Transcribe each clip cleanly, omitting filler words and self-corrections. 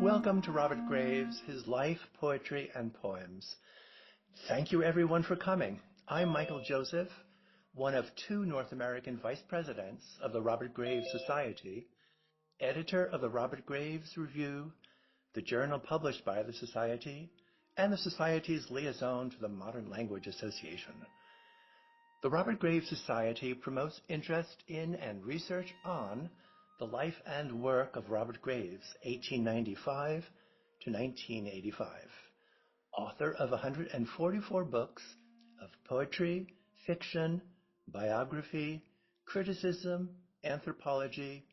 Welcome to Robert Graves, his life, poetry, and poems. Thank you everyone for coming. I'm Michael Joseph, one of two North American vice presidents of the Robert Graves Society, editor of the Robert Graves Review, the journal published by the Society, and the Society's liaison to the Modern Language Association. The Robert Graves Society promotes interest in and research on the life and work of Robert Graves, 1895 to 1985, author of 144 books of poetry, fiction, biography, criticism, anthropology,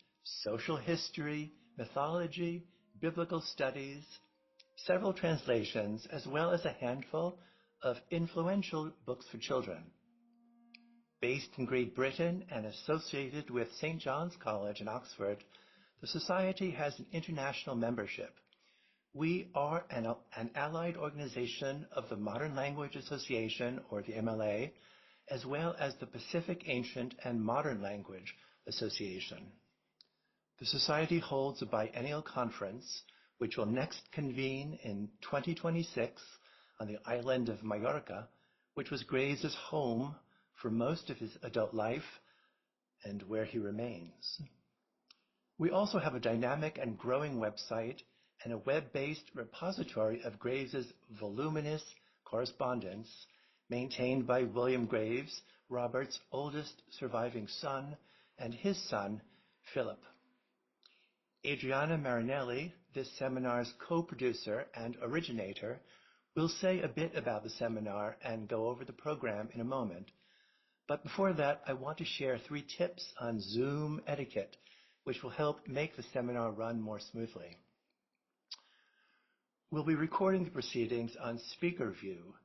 social history, mythology, biblical studies, several translations, as well as a handful of influential books for children. Based in Great Britain and associated with St. John's College in Oxford, the Society has an international membership. We are an allied organization of the Modern Language Association, or the MLA, as well as the Pacific Ancient and Modern Language Association. The Society holds a biennial conference, which will next convene in 2026 on the island of Mallorca, which was Graves' home for most of his adult life and where he remains. We also have a dynamic and growing website and a web-based repository of Graves' voluminous correspondence maintained by William Graves, Robert's oldest surviving son, and his son, Philip. Adriana Marinelli, this seminar's co-producer and originator, will say a bit about the seminar and go over the program in a moment. But before that, I want to share 3 tips on Zoom etiquette, which will help make the seminar run more smoothly. We'll be recording the proceedings on speaker view,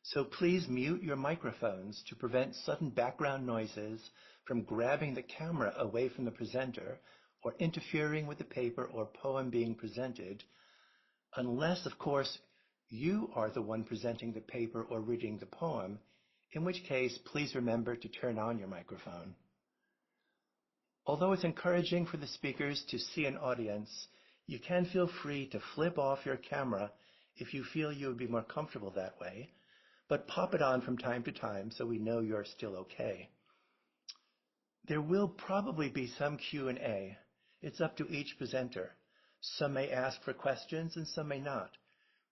so please mute your microphones to prevent sudden background noises from grabbing the camera away from the presenter or interfering with the paper or poem being presented, unless, of course, you are the one presenting the paper or reading the poem, in which case, please remember to turn on your microphone. Although it's encouraging for the speakers to see an audience, you can feel free to flip off your camera if you feel you would be more comfortable that way, but pop it on from time to time so we know you're still okay. There will probably be some Q&A. It's up to each presenter. Some may ask for questions and some may not.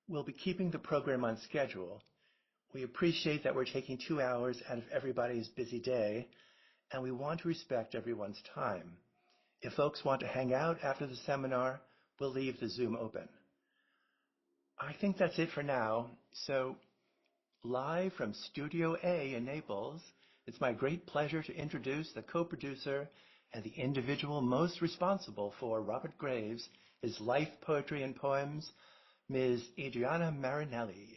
We'll be keeping the program on schedule. We appreciate that we're taking 2 hours out of everybody's busy day, and we want to respect everyone's time. If folks want to hang out after the seminar, we'll leave the Zoom open. I think that's it for now. So, live from Studio A in Naples, it's my great pleasure to introduce the co-producer and the individual most responsible for Robert Graves, his life, poetry, and poems, Ms. Adriana Marinelli.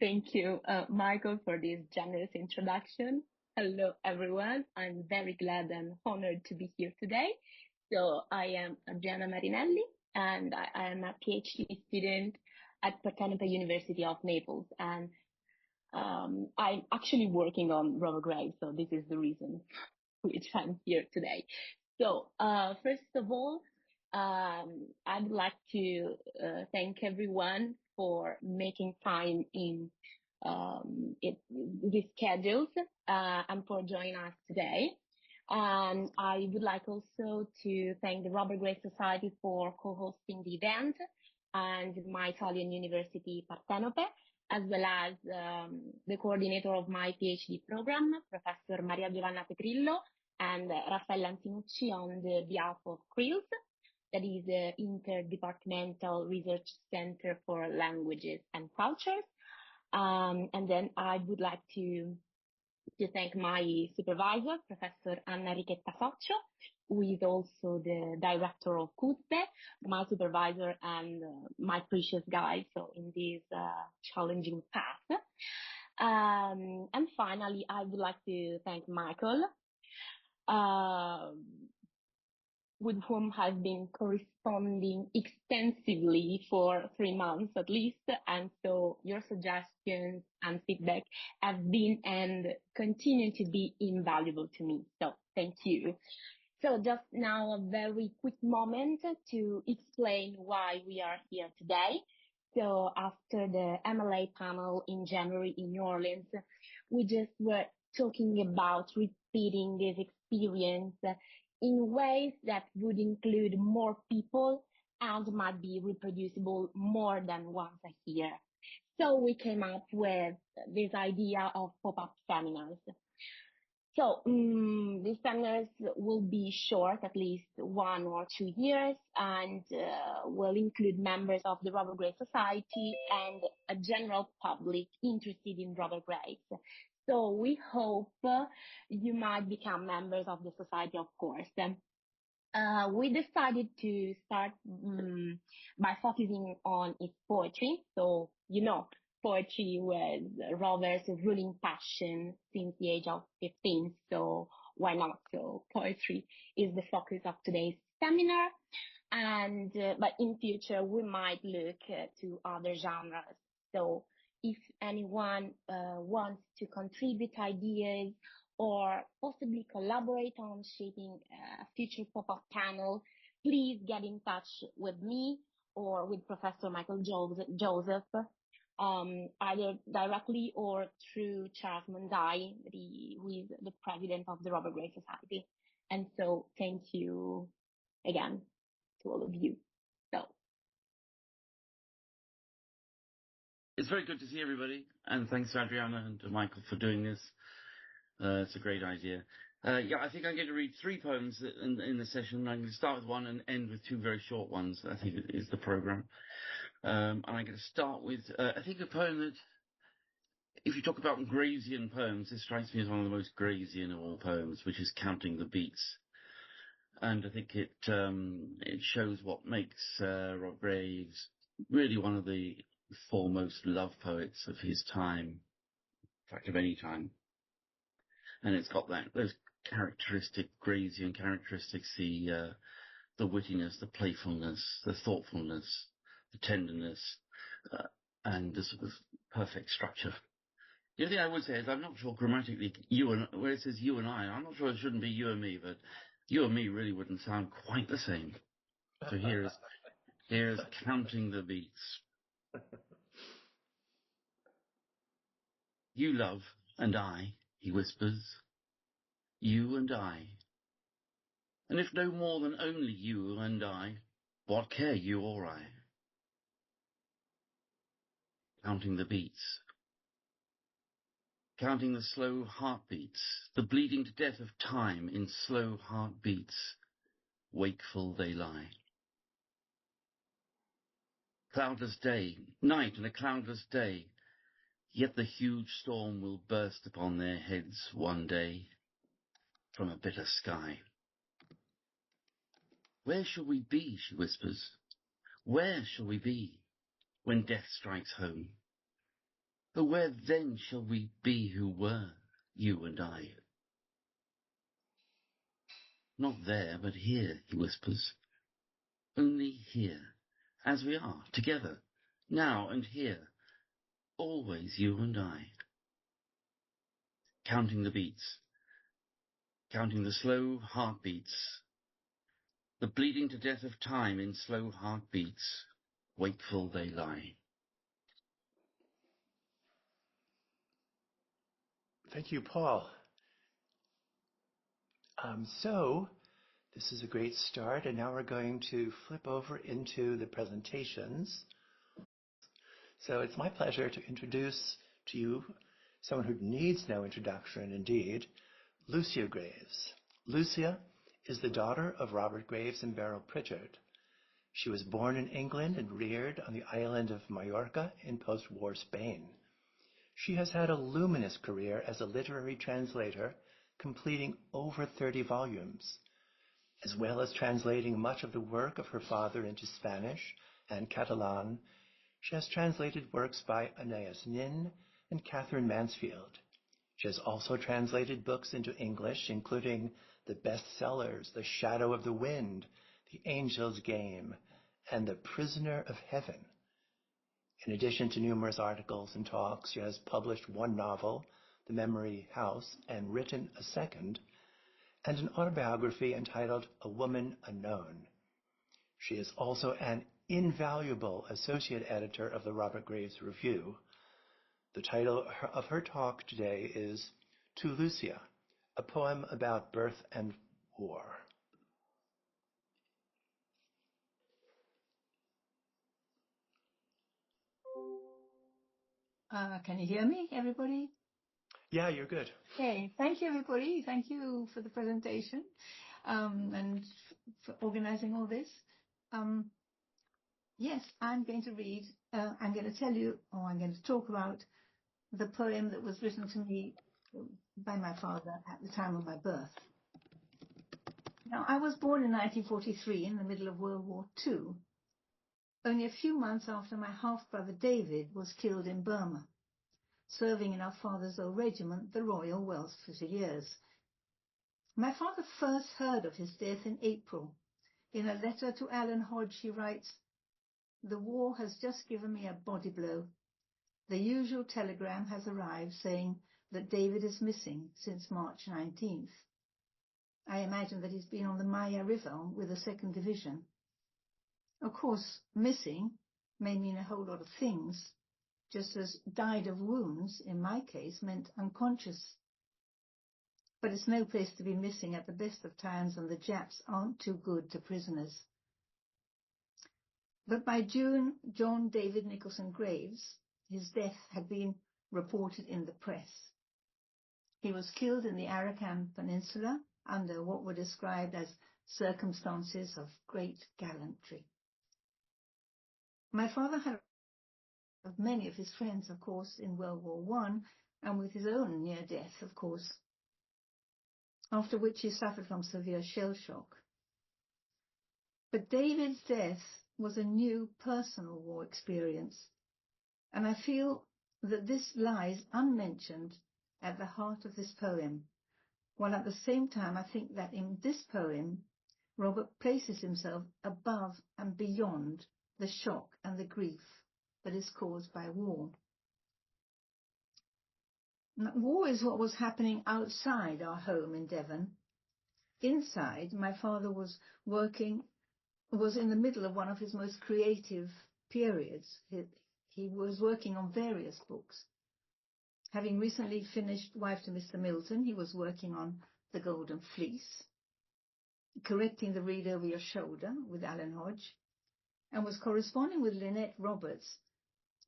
Thank you, Michael, for this generous introduction. Hello, everyone. I'm very glad and honored to be here today. So I am Adriana Marinelli, and I am a PhD student at Partenope University of Naples. And I'm actually working on Robert Graves, so this is the reason which I'm here today. So first of all, I'd like to thank everyone for making time in these schedules and for joining us today. And I would like also to thank the Robert Graves Society for co-hosting the event and my Italian University Partenope, as well as the coordinator of my PhD program, Professor Maria Giovanna Petrillo, and Raffaella Antinucci on the behalf of CRILS, that is the Interdepartmental Research Center for Languages and Cultures. And then I would like to thank my supervisor, Professor Anna Riquetta Soccio, who is also the director of CUSPE, my supervisor and my precious guide, so in this challenging path. And finally, I would like to thank Michael, with whom I've been corresponding extensively for 3 months at least. And so your suggestions and feedback have been and continue to be invaluable to me. So thank you. So just now a very quick moment to explain why we are here today. So after the MLA panel in January in New Orleans, we just were talking about repeating this experience in ways that would include more people and might be reproducible more than once a year. So we came up with this idea of pop-up seminars. So these seminars will be short, at least 1 or 2 years, and will include members of the Robert Graves Society and a general public interested in Robert Graves. So we hope you might become members of the society, of course. We decided to start by focusing on its poetry. So, poetry was Robert's ruling passion since the age of 15. So why not? So poetry is the focus of today's seminar. And but in future, we might look to other genres. So if anyone wants to contribute ideas or possibly collaborate on shaping a future pop-up panel, please get in touch with me or with Professor Michael Joseph, either directly or through Charles Mondai, who is the president of the Robert Graves Society. And so thank you again to all of you. So it's very good to see everybody, and thanks to Adriana and to Michael for doing this. It's a great idea. I think I'm going to read 3 poems in the session. I'm going to start with one and end with 2 very short ones. I think is the program. And I'm going to start with, I think, a poem that, if you talk about Gravesian poems, this strikes me as one of the most Gravesian of all poems, which is Counting the Beats. And I think it shows what makes Robert Graves really one of the foremost love poets of his time, in fact, of any time. And it's got those characteristic Gravesian characteristics, the wittiness, the playfulness, the thoughtfulness, the tenderness, and the sort of perfect structure. The other thing I would say is I'm not sure grammatically where it says you and I'm not sure it shouldn't be you and me, but you and me really wouldn't sound quite the same. So here's Counting the Beats. You love and I, he whispers, you and I. And if no more than only you and I, what care you or I? Counting the beats. Counting the slow heartbeats, the bleeding to death of time in slow heartbeats, wakeful they lie. Cloudless day, night and a cloudless day, yet the huge storm will burst upon their heads one day from a bitter sky. Where shall we be, she whispers, where shall we be when death strikes home? Oh, where then shall we be who were, you and I? Not there, but here, he whispers. Only here, as we are, together, now and here, always you and I. Counting the beats, counting the slow heartbeats, the bleeding to death of time in slow heartbeats, wakeful they lie. Thank you, Paul. So this is a great start, and now we're going to flip over into the presentations. So it's my pleasure to introduce to you someone who needs no introduction, indeed, Lucia Graves. Lucia is the daughter of Robert Graves and Beryl Pritchard. She was born in England and reared on the island of Majorca in post-war Spain. She has had a luminous career as a literary translator, completing over 30 volumes, as well as translating much of the work of her father into Spanish and Catalan. She has translated works by Anais Nin and Catherine Mansfield. She has also translated books into English, including the bestsellers The Shadow of the Wind, The Angel's Game, and The Prisoner of Heaven. In addition to numerous articles and talks, she has published 1 novel, The Memory House, and written a second. and an autobiography entitled A Woman Unknown. She is also an invaluable associate editor of the Robert Graves Review. The title of her talk today is To Lucia, a poem about birth and war. Can you hear me, everybody? Yeah, you're good. Okay, thank you, everybody. Thank you for the presentation and for organizing all this. Yes, I'm going to read, I'm going to tell you, or I'm going to talk about the poem that was written to me by my father at the time of my birth. Now, I was born in 1943 in the middle of World War II, only a few months after my half-brother David was killed in Burma, serving in our father's old regiment, the Royal Welsh Fusiliers. My father first heard of his death in April. In a letter to Alan Hodge, he writes, "The war has just given me a body blow. The usual telegram has arrived saying that David is missing since March 19th. I imagine that he's been on the Maya River with the 2nd Division. Of course, missing may mean a whole lot of things, just as died of wounds, in my case, meant unconscious. But it's no place to be missing at the best of times, and the Japs aren't too good to prisoners." But by June, John David Nicholson Graves, his death had been reported in the press. He was killed in the Arakan Peninsula under what were described as circumstances of great gallantry. My father had many of his friends, of course, in World War I, and with his own near death, of course, after which he suffered from severe shell shock. But David's death was a new personal war experience, and I feel that this lies unmentioned at the heart of this poem, while at the same time I think that in this poem, Robert places himself above and beyond the shock and the grief that is caused by war. Now, war is what was happening outside our home in Devon. Inside, my father was in the middle of one of his most creative periods. He was working on various books. Having recently finished Wife to Mr. Milton, he was working on The Golden Fleece, Correcting the Read Over Your Shoulder with Alan Hodge, and was corresponding with Lynette Roberts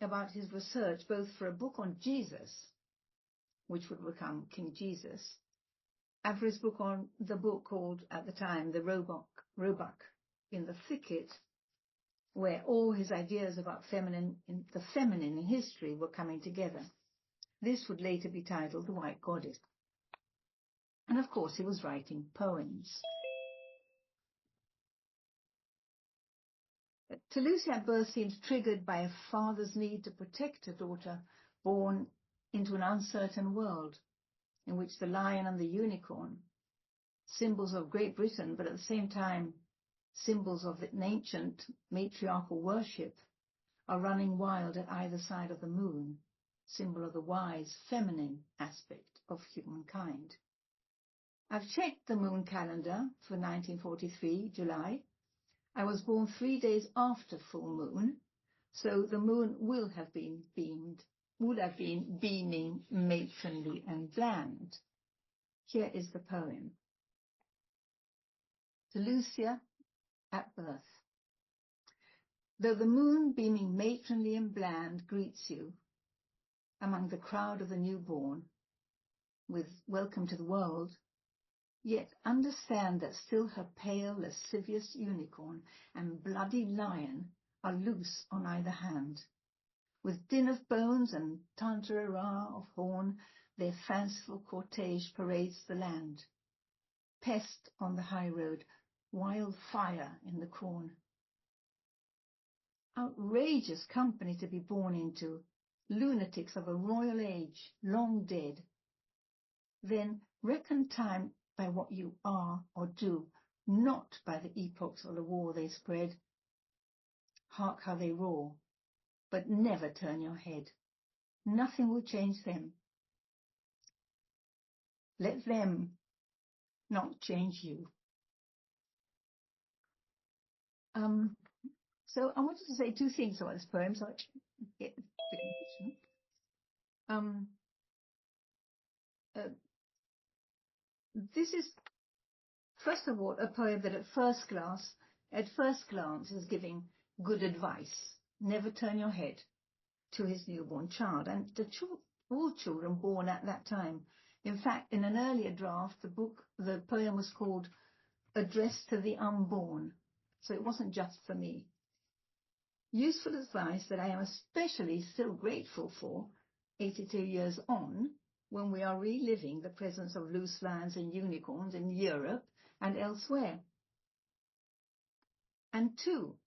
about his research both for a book on Jesus, which would become King Jesus, and for his book on the book called, at the time, The Roebuck in the Thicket, where all his ideas about the feminine in history were coming together. This would later be titled The White Goddess. And of course he was writing poems. To Lucia at birth seems triggered by a father's need to protect a daughter born into an uncertain world in which the lion and the unicorn, symbols of Great Britain, but at the same time symbols of an ancient matriarchal worship, are running wild at either side of the moon, symbol of the wise feminine aspect of humankind. I've checked the moon calendar for 1943, July. I was born 3 days after full moon, so the moon would have been beaming matronly and bland. Here is the poem. To Lucia at birth. Though the moon beaming matronly and bland greets you among the crowd of the newborn with welcome to the world, yet understand that still her pale, lascivious unicorn and bloody lion are loose on either hand. With din of bones and tantara of horn, their fanciful cortege parades the land. Pest on the high road, wild fire in the corn. Outrageous company to be born into, lunatics of a royal age, long dead. Then reckon time by what you are or do, not by the epochs of the war they spread. Hark how they roar, but never turn your head. Nothing will change them. Let them not change you. So I wanted to say two things about this poem, so I get the conclusion. This is, first of all, a poem that at first glance is giving good advice. Never turn your head, to his newborn child, and all children born at that time. In fact, in an earlier draft, the poem was called Addressed to the Unborn, so it wasn't just for me. Useful advice that I am especially still grateful for, 82 years on, when we are reliving the presence of loose lions and unicorns in Europe and elsewhere. And two,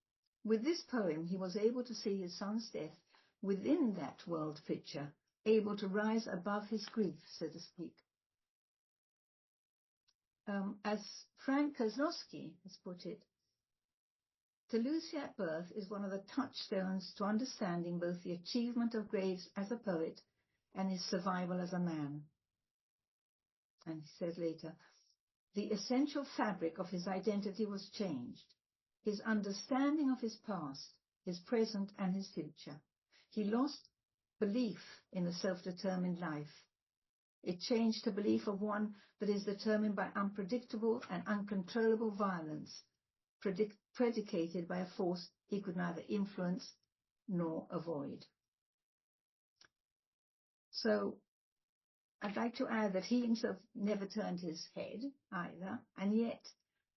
with this poem, he was able to see his son's death within that world picture, able to rise above his grief, so to speak. As Frank Kozlowski has put it, to lose you at birth is one of the touchstones to understanding both the achievement of Graves as a poet and his survival as a man. And he said later, the essential fabric of his identity was changed. His understanding of his past, his present and his future. He lost belief in a self-determined life. It changed to belief of one that is determined by unpredictable and uncontrollable violence, predicated by a force he could neither influence nor avoid. So I'd like to add that he himself never turned his head either, and yet,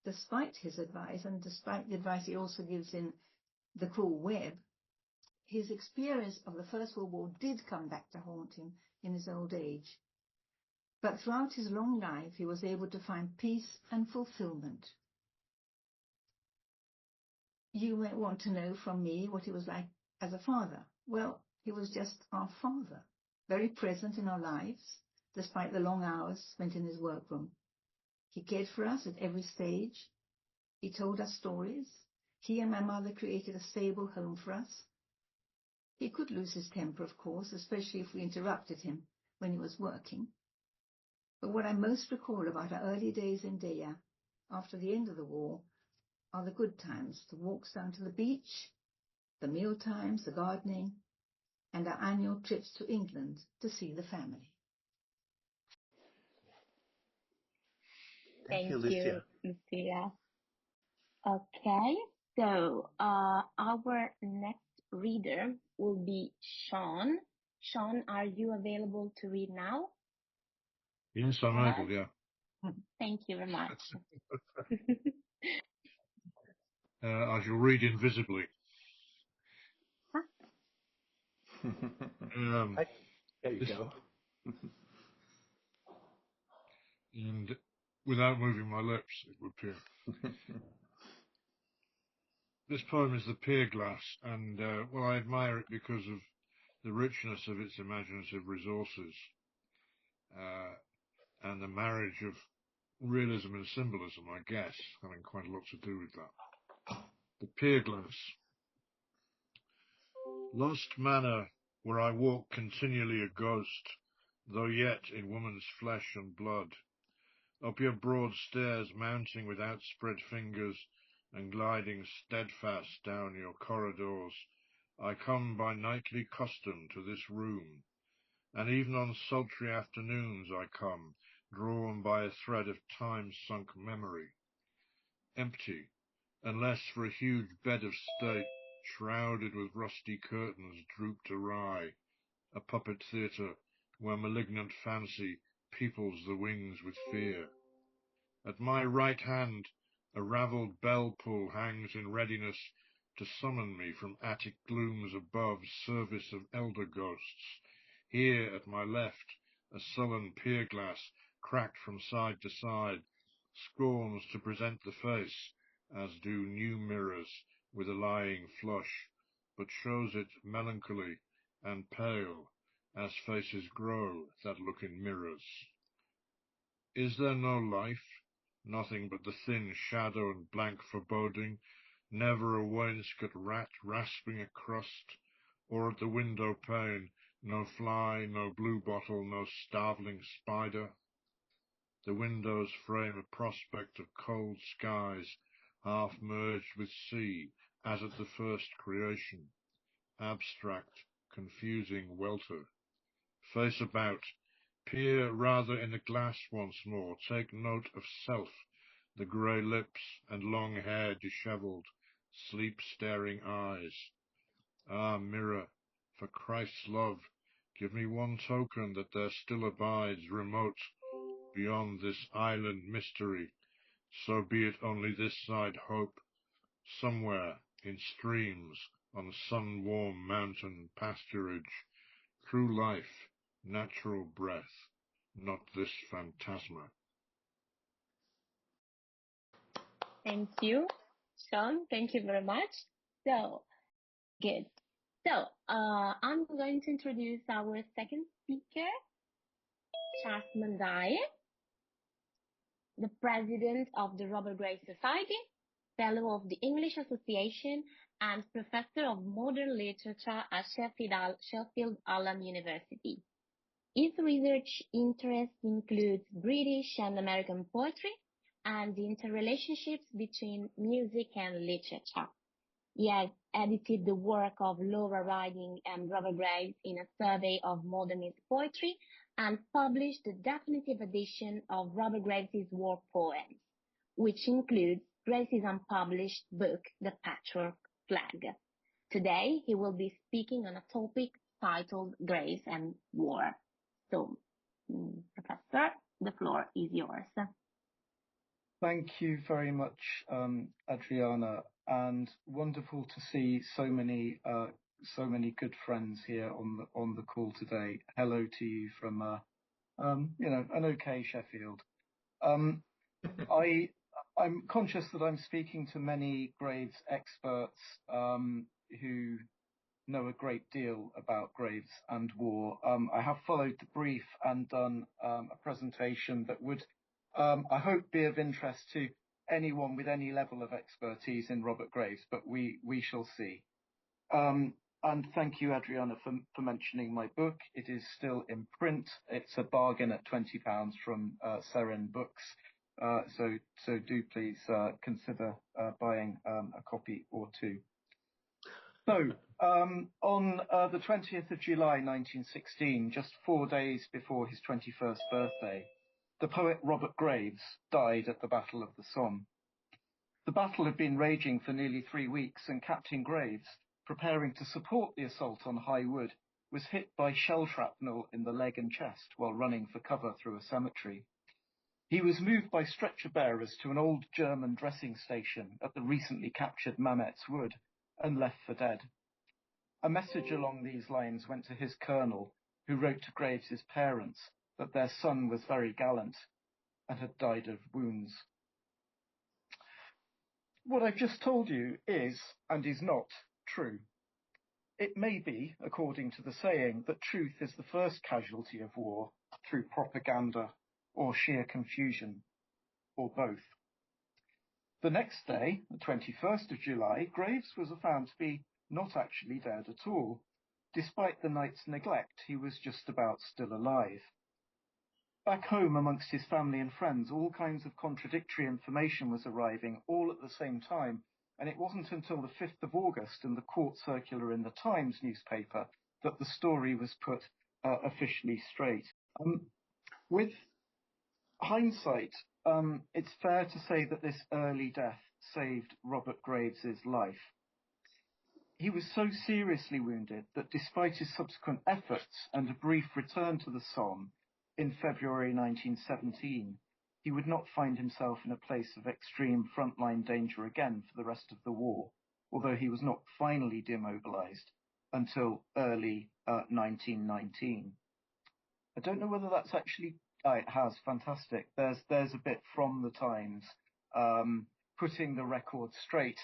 despite his advice, and despite the advice he also gives in The Cruel Web, his experience of the First World War did come back to haunt him in his old age. But throughout his long life, he was able to find peace and fulfillment. You may want to know from me what he was like as a father. Well, he was just our father, very present in our lives, despite the long hours spent in his workroom. He cared for us at every stage. He told us stories. He and my mother created a stable home for us. He could lose his temper, of course, especially if we interrupted him when he was working. But what I most recall about our early days in Deya, after the end of the war, are the good times, the walks down to the beach, the meal times, the gardening, and our annual trips to England to see the family. Thank you, Lucia. Lucia. Okay, so our next reader will be Sean. Sean, are you available to read now? Yes, I'm able, yeah. Thank you very much. I shall read invisibly. There you go. And without moving my lips, it would appear. This poem is The Pier Glass, and well, I admire it because of the richness of its imaginative resources and the marriage of realism and symbolism, I guess, having quite a lot to do with that. The Pier Glass. Lost manor, where I walk continually a ghost, though yet in woman's flesh and blood. Up your broad stairs, mounting with outspread fingers, and gliding steadfast down your corridors, I come by nightly custom to this room, and even on sultry afternoons I come, drawn by a thread of time-sunk memory. Empty, unless for a huge bed of state, shrouded with rusty curtains drooped awry, a puppet theatre where malignant fancy peoples the wings with fear. At my right hand, a ravelled bell-pull hangs in readiness to summon me from attic glooms above, service of elder ghosts. Here, at my left, a sullen pier-glass, cracked from side to side, scorns to present the face, as do new mirrors with a lying flush, but shows it melancholy and pale, as faces grow that look in mirrors. Is there no life? Nothing but the thin shadow and blank foreboding, never a wainscot rat rasping a crust, or at the window pane no fly, no blue bottle, no starveling spider. The windows frame a prospect of cold skies, half merged with sea, as at the first creation. Abstract, confusing welter. Face about, peer rather in the glass once more, take note of self, the grey lips and long hair dishevelled, sleep-staring eyes. Ah, mirror, for Christ's love, give me one token that there still abides remote, beyond this island mystery, so be it only this side hope, somewhere in streams, on sun-warm mountain pasturage, true life, natural breath, not this phantasma. Thank you, Sean. Thank you very much. So, good. So, I'm going to introduce our second speaker, Charles Mandai, the president of the Robert Graves Society, fellow of the English Association, and professor of modern literature at Sheffield Hallam University. His research interests include British and American poetry and the interrelationships between music and literature. He has edited the work of Laura Riding and Robert Graves in a survey of modernist poetry and published the definitive edition of Robert Graves' war poems, which includes Graves' unpublished book, The Patchwork Flag. Today, he will be speaking on a topic titled Graves and War. So, Professor, the floor is yours. Thank you very much, Adriana, and wonderful to see so many good friends here on the call today. Hello to you from an okay Sheffield. I'm conscious that I'm speaking to many Graves experts who know a great deal about Graves and war. I have followed the brief and done a presentation that would, I hope, be of interest to anyone with any level of expertise in Robert Graves, but we shall see. And thank you, Adriana, for mentioning my book. It is still in print. It's a bargain at £20 from Seren Books. So do please consider buying a copy or two. So, on the 20th of July 1916, just 4 days before his 21st birthday, the poet Robert Graves died at the Battle of the Somme. The battle had been raging for nearly 3 weeks, and Captain Graves, preparing to support the assault on High Wood, was hit by shell shrapnel in the leg and chest while running for cover through a cemetery. He was moved by stretcher bearers to an old German dressing station at the recently captured Mametz Wood and left for dead. A message along these lines went to his colonel, who wrote to Graves' parents that their son was very gallant and had died of wounds. What I've just told you is, and is not, true. It may be, according to the saying, that truth is the first casualty of war through propaganda or sheer confusion, or both. The next day, the 21st of July, Graves was found to be not actually dead at all. Despite the night's neglect, he was just about still alive. Back home amongst his family and friends, all kinds of contradictory information was arriving all at the same time, and it wasn't until the 5th of August in the court circular in the Times newspaper that the story was put officially straight. With hindsight, it's fair to say that this early death saved Robert Graves' life. He was so seriously wounded that despite his subsequent efforts and a brief return to the Somme in February 1917, he would not find himself in a place of extreme frontline danger again for the rest of the war, although he was not finally demobilized until early 1919. I don't know whether that's actually... it has, fantastic. There's a bit from the Times putting the record straight,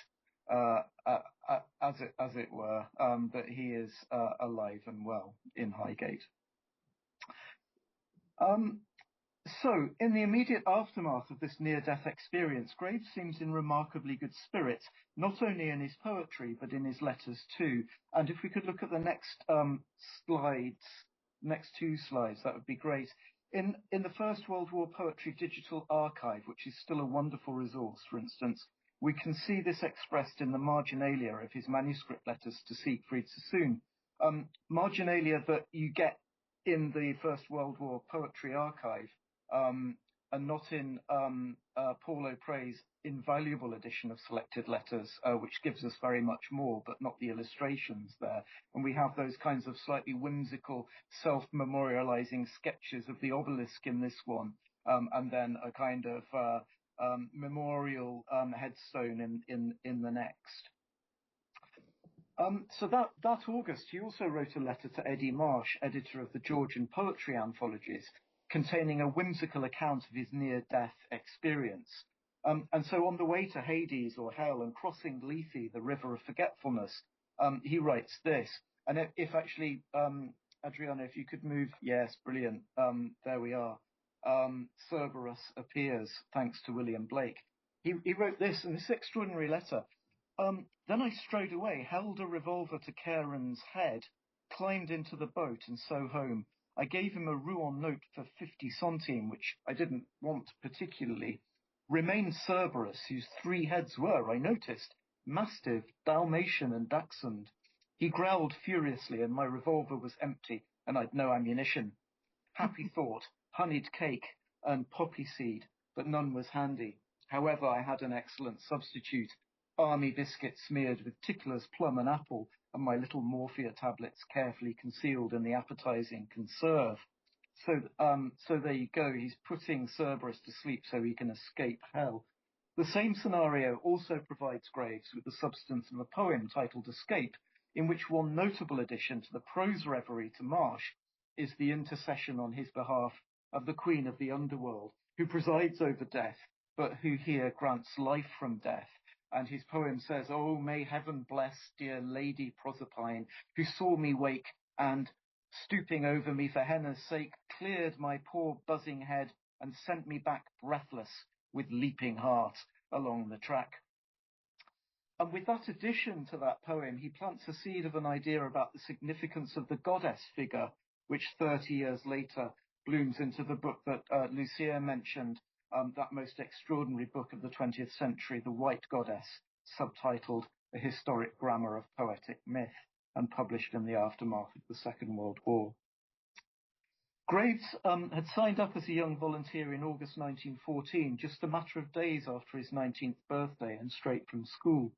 as it were, that he is alive and well in Highgate. So, in the immediate aftermath of this near-death experience, Graves seems in remarkably good spirits, not only in his poetry, but in his letters too. And if we could look at the next next two slides, that would be great. In the First World War Poetry Digital Archive, which is still a wonderful resource, for instance, we can see this expressed in the marginalia of his manuscript letters to Siegfried Sassoon. Marginalia that you get in the First World War Poetry Archive, and not in Paul O'Pre's invaluable edition of Selected Letters, which gives us very much more, but not the illustrations there. And we have those kinds of slightly whimsical, self-memorializing sketches of the obelisk in this one, and then a kind of memorial headstone in the next. So that August, he also wrote a letter to Eddie Marsh, editor of the Georgian Poetry Anthologies, containing a whimsical account of his near-death experience. And so on the way to Hades or Hell and crossing Lethe, the river of forgetfulness, he writes this. And if actually, Adriana, if you could move, yes, brilliant. There we are. Cerberus appears, thanks to William Blake. He wrote this in this extraordinary letter. Then I strode away, held a revolver to Charon's head, climbed into the boat and so home. I gave him a Rouen note for 50 centimes, which I didn't want particularly. Remained Cerberus, whose 3 heads were, I noticed, Mastiff, Dalmatian and Dachshund. He growled furiously and my revolver was empty and I'd no ammunition. Happy thought, honeyed cake and poppy seed, but none was handy. However, I had an excellent substitute. Army biscuit smeared with Tickler's plum and apple, and my little morphia tablets carefully concealed in the appetizing conserve. So there you go. He's putting Cerberus to sleep so he can escape hell. The same scenario also provides Graves with the substance of a poem titled Escape, in which one notable addition to the prose reverie to Marsh is the intercession on his behalf of the Queen of the Underworld, who presides over death, but who here grants life from death. And his poem says, "Oh, may heaven bless dear Lady Proserpine, who saw me wake and, stooping over me for henna's sake, cleared my poor buzzing head and sent me back breathless with leaping heart along the track." And with that addition to that poem, he plants a seed of an idea about the significance of the goddess figure, which 30 years later blooms into the book that Lucia mentioned, that most extraordinary book of the 20th century, The White Goddess, subtitled A Historic Grammar of Poetic Myth, and published in the aftermath of the Second World War. Graves had signed up as a young volunteer in August 1914, just a matter of days after his 19th birthday and straight from school.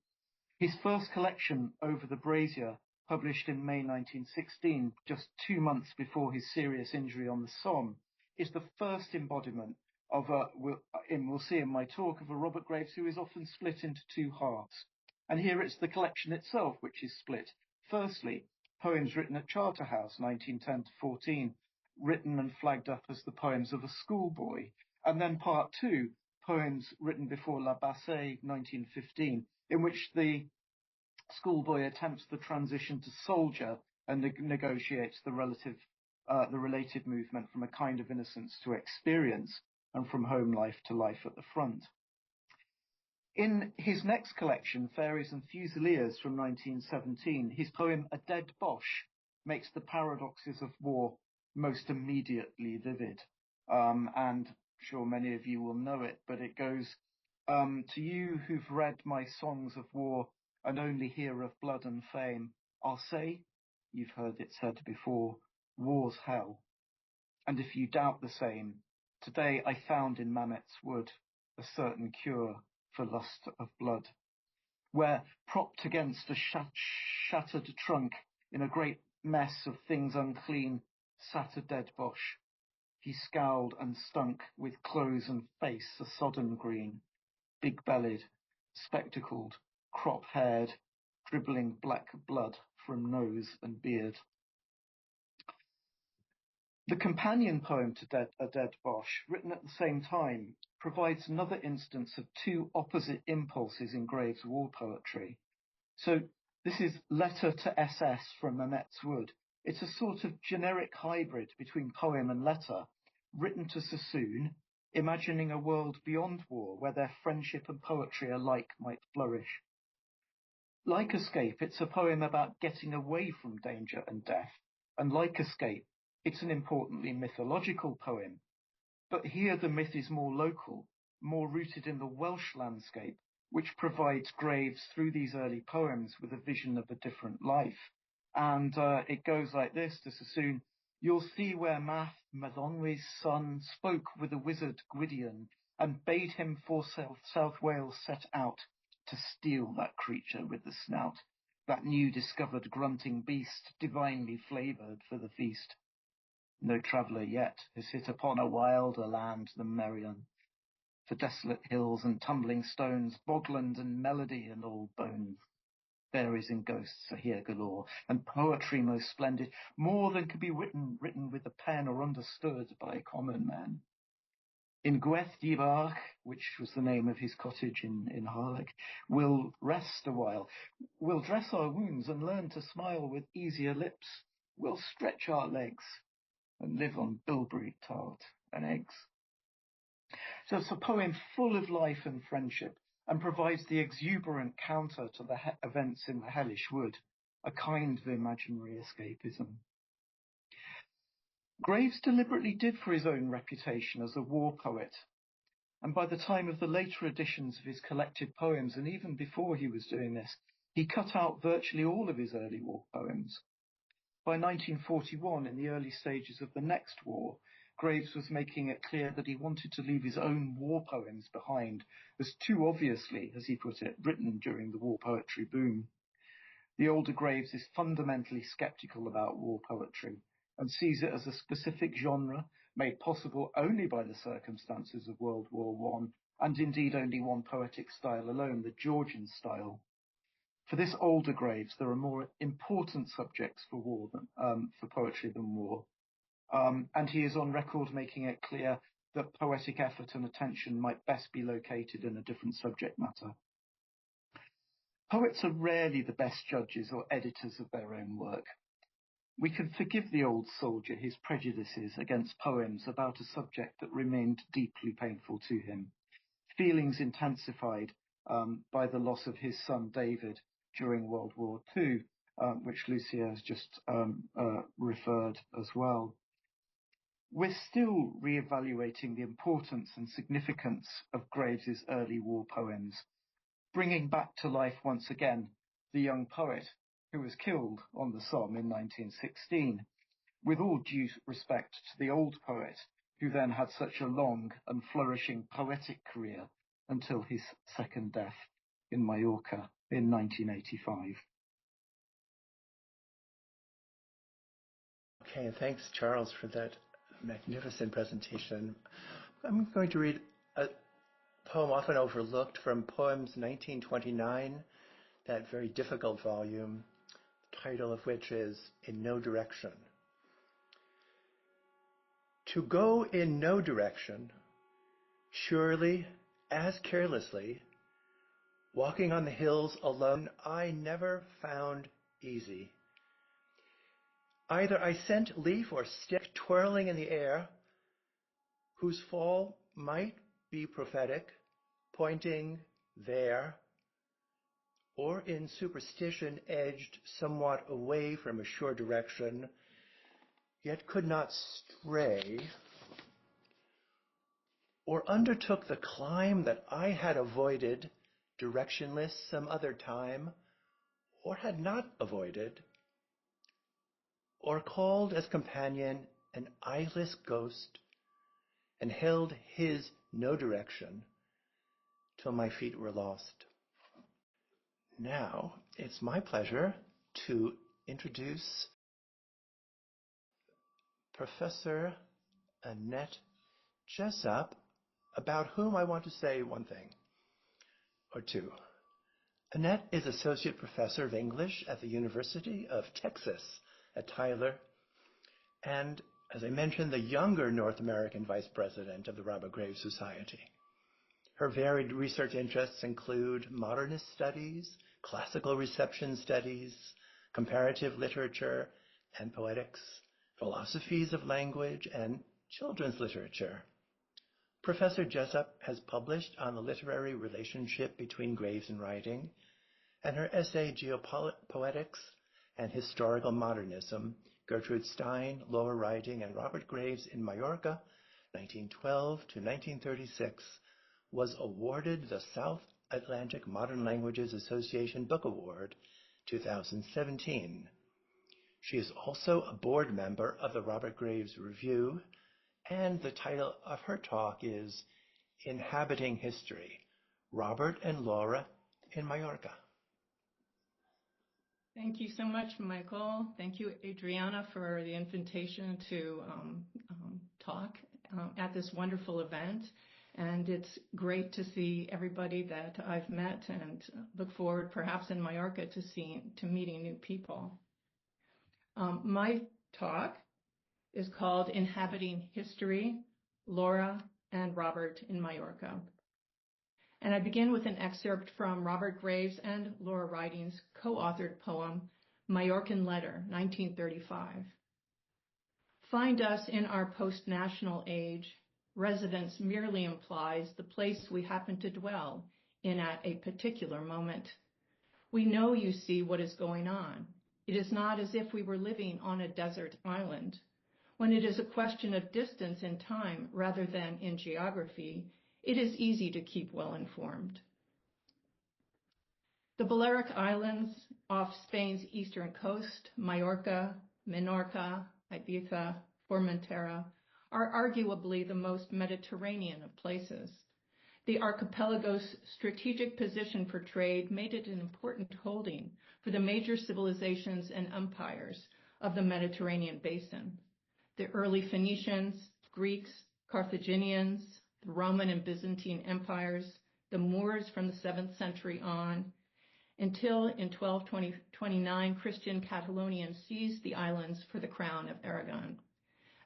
His first collection, Over the Brazier, published in May 1916, just 2 months before his serious injury on the Somme, is the first embodiment of we'll see in my talk, of a Robert Graves who is often split into 2 halves. And here it's the collection itself which is split. Firstly, poems written at Charterhouse, 1910 to 14, written and flagged up as the poems of a schoolboy. And then part 2, poems written before La Bassée, 1915, in which the schoolboy attempts the transition to soldier and negotiates the related movement from a kind of innocence to experience, and from home life to life at the front. In his next collection, Fairies and Fusiliers from 1917, his poem A Dead Boche makes the paradoxes of war most immediately vivid. And I'm sure many of you will know it, but it goes, to you who've read my songs of war and only hear of blood and fame, I'll say, you've heard it said before, war's hell. And if you doubt the same, today I found in Mamet's Wood a certain cure for lust of blood, where, propped against a shattered trunk in a great mess of things unclean, sat a dead Boche. He scowled and stunk, with clothes and face a sodden green, big-bellied, spectacled, crop-haired, dribbling black blood from nose and beard. The companion poem to A Dead Boche, written at the same time, provides another instance of 2 opposite impulses in Graves' war poetry. So this is Letter to SS from Mamet's Wood. It's a sort of generic hybrid between poem and letter, written to Sassoon, imagining a world beyond war where their friendship and poetry alike might flourish. Like Escape, it's a poem about getting away from danger and death, and like Escape, It's an importantly mythological poem, but here the myth is more local, more rooted in the Welsh landscape, which provides Graves through these early poems with a vision of a different life. And it goes like this to Sassoon. You'll see where Math, Maddonwy's son, spoke with the wizard Gwydion and bade him for South Wales set out to steal that creature with the snout, that new discovered grunting beast, divinely flavoured for the feast. No traveller yet has hit upon a wilder land than Merion, for desolate hills and tumbling stones, bogland and melody and old bones. Fairies and ghosts are here galore, and poetry most splendid, more than could be written with the pen or understood by common men. In Gweth Dibach, which was the name of his cottage in Harlech, we'll rest a while. We'll dress our wounds and learn to smile with easier lips. We'll stretch our legs and live on bilberry tart and eggs. So it's a poem full of life and friendship and provides the exuberant counter to the events in the hellish wood, a kind of imaginary escapism. Graves deliberately did for his own reputation as a war poet, and by the time of the later editions of his collected poems, and even before he was doing this, he cut out virtually all of his early war poems. By 1941, in the early stages of the next war, Graves was making it clear that he wanted to leave his own war poems behind, as too obviously, as he put it, written during the war poetry boom. The older Graves is fundamentally sceptical about war poetry and sees it as a specific genre made possible only by the circumstances of World War I, and indeed only one poetic style alone, the Georgian style. For this older Graves, there are more important subjects for war for poetry than war. And he is on record making it clear that poetic effort and attention might best be located in a different subject matter. Poets are rarely the best judges or editors of their own work. We can forgive the old soldier his prejudices against poems about a subject that remained deeply painful to him. Feelings intensified by the loss of his son David during World War II, which Lucia has just referred as well. We're still re-evaluating the importance and significance of Graves's early war poems, bringing back to life once again the young poet who was killed on the Somme in 1916, with all due respect to the old poet who then had such a long and flourishing poetic career until his second death in Mallorca in 1985. Okay, and thanks, Charles, for that magnificent presentation. I'm going to read a poem often overlooked from Poems 1929, that very difficult volume, the title of which is In No Direction. To go in no direction, surely, as carelessly, walking on the hills alone, I never found easy. Either I sent leaf or stick twirling in the air, whose fall might be prophetic, pointing there, or in superstition edged somewhat away from a sure direction, yet could not stray, or undertook the climb that I had avoided, directionless some other time, or had not avoided, or called as companion an eyeless ghost, and held his no direction till my feet were lost. Now, it's my pleasure to introduce Professor Annette Jessup, about whom I want to say one thing or two. Annette is Associate Professor of English at the University of Texas at Tyler, and, as I mentioned, the younger North American Vice President of the Robert Graves Society. Her varied research interests include modernist studies, classical reception studies, comparative literature and poetics, philosophies of language, and children's literature. Professor Jessup has published on the literary relationship between Graves and writing, and her essay Geopoetics and Historical Modernism Gertrude Stein, Laura Riding, and Robert Graves in Majorca, 1912 to 1936, was awarded the South Atlantic Modern Languages Association Book Award 2017. She is also a board member of the Robert Graves Review, and the title of her talk is Inhabiting History, Robert and Laura in Majorca. Thank you so much, Michael. Thank you, Adriana, for the invitation to talk at this wonderful event. And it's great to see everybody that I've met and look forward, perhaps in Majorca, to meeting new people. My talk is called Inhabiting History, Laura and Robert in Majorca. And I begin with an excerpt from Robert Graves and Laura Riding's co-authored poem, Majorcan Letter, 1935. Find us in our post-national age. Residence merely implies the place we happen to dwell in at a particular moment. We know, you see, what is going on. It is not as if we were living on a desert island. When it is a question of distance in time rather than in geography, it is easy to keep well informed. The Balearic Islands off Spain's eastern coast, Majorca, Menorca, Ibiza, Formentera, are arguably the most Mediterranean of places. The archipelago's strategic position for trade made it an important holding for the major civilizations and empires of the Mediterranean basin. The early Phoenicians, Greeks, Carthaginians, the Roman and Byzantine empires, the Moors from the 7th century on, until in 1229 Christian Catalonians seized the islands for the crown of Aragon,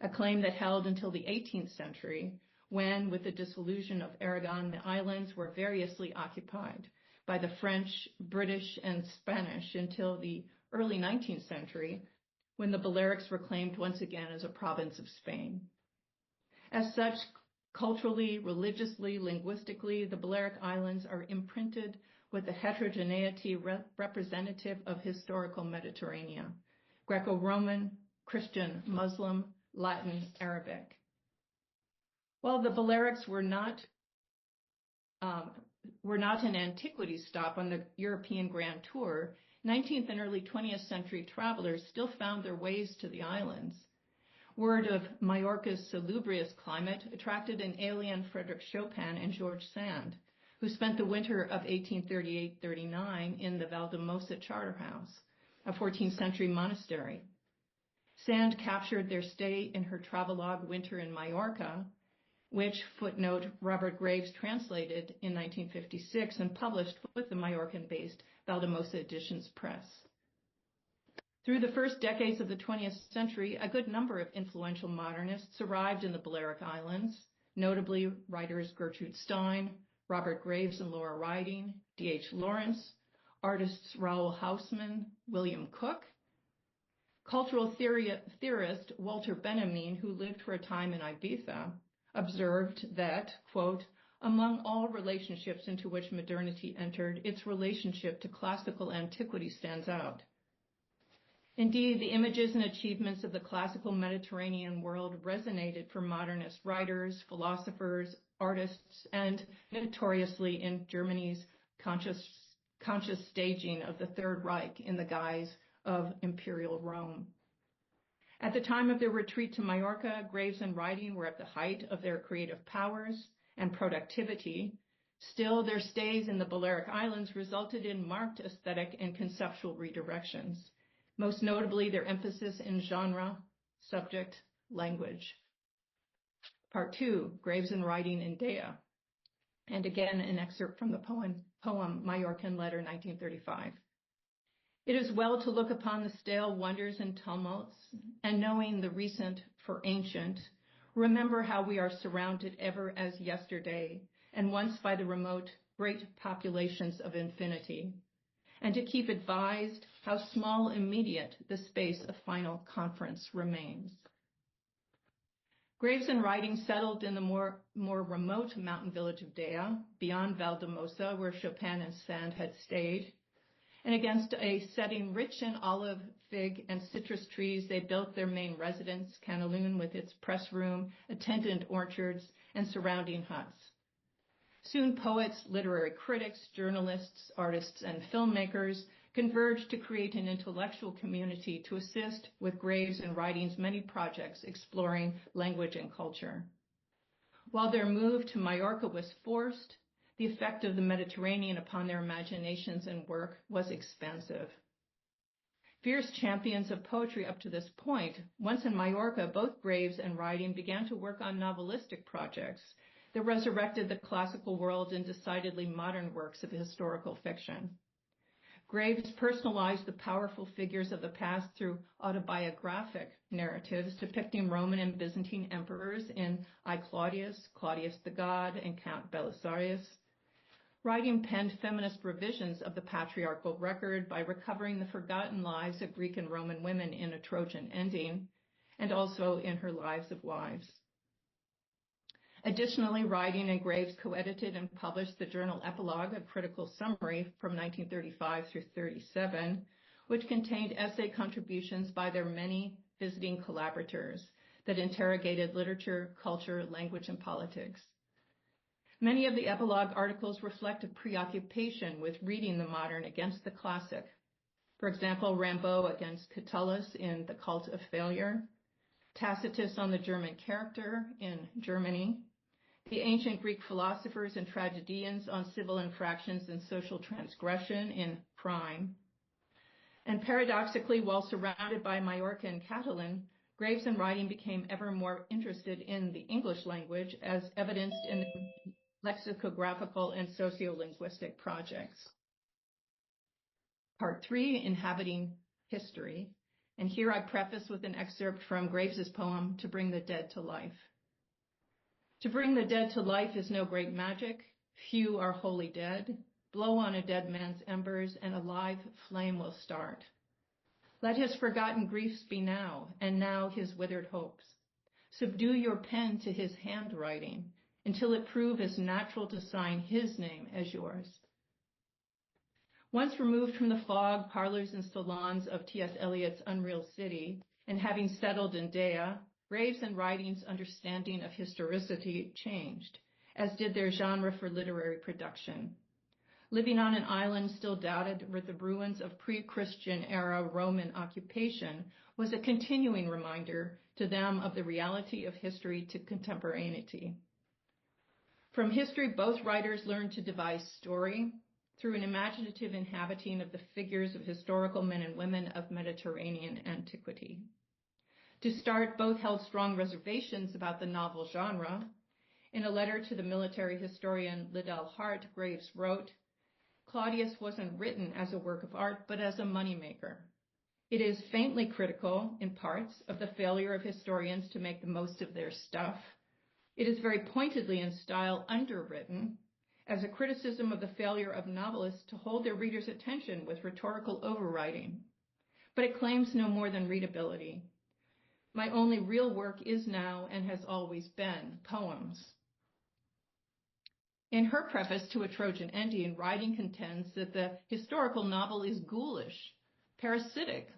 a claim that held until the 18th century, when, with the dissolution of Aragon, the islands were variously occupied by the French, British, and Spanish until the early 19th century, when the Balearics were claimed once again as a province of Spain. As such, culturally, religiously, linguistically, the Balearic Islands are imprinted with the heterogeneity representative of historical Mediterranean, Greco-Roman, Christian, Muslim, Latin, Arabic. While the Balearics were not an antiquities stop on the European Grand Tour, 19th and early 20th century travelers still found their ways to the islands. Word of Majorca's salubrious climate attracted an alien Frederick Chopin and George Sand, who spent the winter of 1838-39 in the Valdemosa Charterhouse, a 14th century monastery. Sand captured their stay in her travelogue Winter in Majorca, which, footnote, Robert Graves translated in 1956 and published with the Majorcan-based Valdemosa Editions Press. Through the first decades of the 20th century, a good number of influential modernists arrived in the Balearic Islands, notably writers Gertrude Stein, Robert Graves and Laura Riding, D.H. Lawrence, artists Raoul Hausmann, William Cook. Cultural theorist Walter Benjamin, who lived for a time in Ibiza, observed that, quote, among all relationships into which modernity entered, its relationship to classical antiquity stands out. Indeed, the images and achievements of the classical Mediterranean world resonated for modernist writers, philosophers, artists, and notoriously in Germany's conscious staging of the Third Reich in the guise of Imperial Rome. At the time of their retreat to Majorca, Graves and Riding were at the height of their creative powers and productivity. Still, their stays in the Balearic Islands resulted in marked aesthetic and conceptual redirections, most notably their emphasis in genre, subject, language. Part 2, Graves and Riding in Dea. And again, an excerpt from the poem Majorcan Letter, 1935. It is well to look upon the stale wonders and tumults, and knowing the recent for ancient, remember how we are surrounded ever as yesterday, and once by the remote great populations of infinity, and to keep advised how small immediate the space of final conference remains. Graves and Riding settled in the more remote mountain village of Dea, beyond Valdemosa, where Chopin and Sand had stayed. And against a setting rich in olive, fig, and citrus trees, they built their main residence, Canaloon, with its press room, attendant orchards, and surrounding huts. Soon poets, literary critics, journalists, artists, and filmmakers converged to create an intellectual community to assist with Graves and Riding's many projects exploring language and culture. While their move to Majorca was forced, the effect of the Mediterranean upon their imaginations and work was expansive. Fierce champions of poetry up to this point, once in Majorca, both Graves and Riding began to work on novelistic projects that resurrected the classical world in decidedly modern works of historical fiction. Graves personalized the powerful figures of the past through autobiographic narratives depicting Roman and Byzantine emperors in I, Claudius, Claudius the God, and Count Belisarius. Riding penned feminist revisions of the patriarchal record by recovering the forgotten lives of Greek and Roman women in A Trojan Ending, and also in Her Lives of Wives. Additionally, Riding and Graves co-edited and published the journal Epilogue, a critical summary from 1935 through 37, which contained essay contributions by their many visiting collaborators that interrogated literature, culture, language, and politics. Many of the Epilogue articles reflect a preoccupation with reading the modern against the classic. For example, Rimbaud against Catullus in The Cult of Failure, Tacitus on the German character in Germany, the ancient Greek philosophers and tragedians on civil infractions and social transgression in Crime. And paradoxically, while surrounded by Majorca and Catalan, Graves and Riding became ever more interested in the English language, as evidenced in lexicographical and sociolinguistic projects. Part 3, Inhabiting History. And here I preface with an excerpt from Graves's poem, To Bring the Dead to Life. To bring the dead to life is no great magic. Few are wholly dead. Blow on a dead man's embers, and a live flame will start. Let his forgotten griefs be now, and now his withered hopes. Subdue your pen to his handwriting, until it prove as natural to sign his name as yours. Once removed from the fog, parlors, and salons of T.S. Eliot's Unreal City, and having settled in Dea, Graves and Riding's understanding of historicity changed, as did their genre for literary production. Living on an island still dotted with the ruins of pre-Christian era Roman occupation was a continuing reminder to them of the reality of history to contemporaneity. From history, both writers learned to devise story through an imaginative inhabiting of the figures of historical men and women of Mediterranean antiquity. To start, both held strong reservations about the novel genre. In a letter to the military historian Liddell Hart, Graves wrote, Claudius wasn't written as a work of art, but as a moneymaker. It is faintly critical, in parts, of the failure of historians to make the most of their stuff. It is very pointedly in style underwritten, as a criticism of the failure of novelists to hold their readers' attention with rhetorical overwriting. But it claims no more than readability. My only real work is now, and has always been, poems. In her preface to A Trojan Ending, Riding contends that the historical novel is ghoulish, parasitic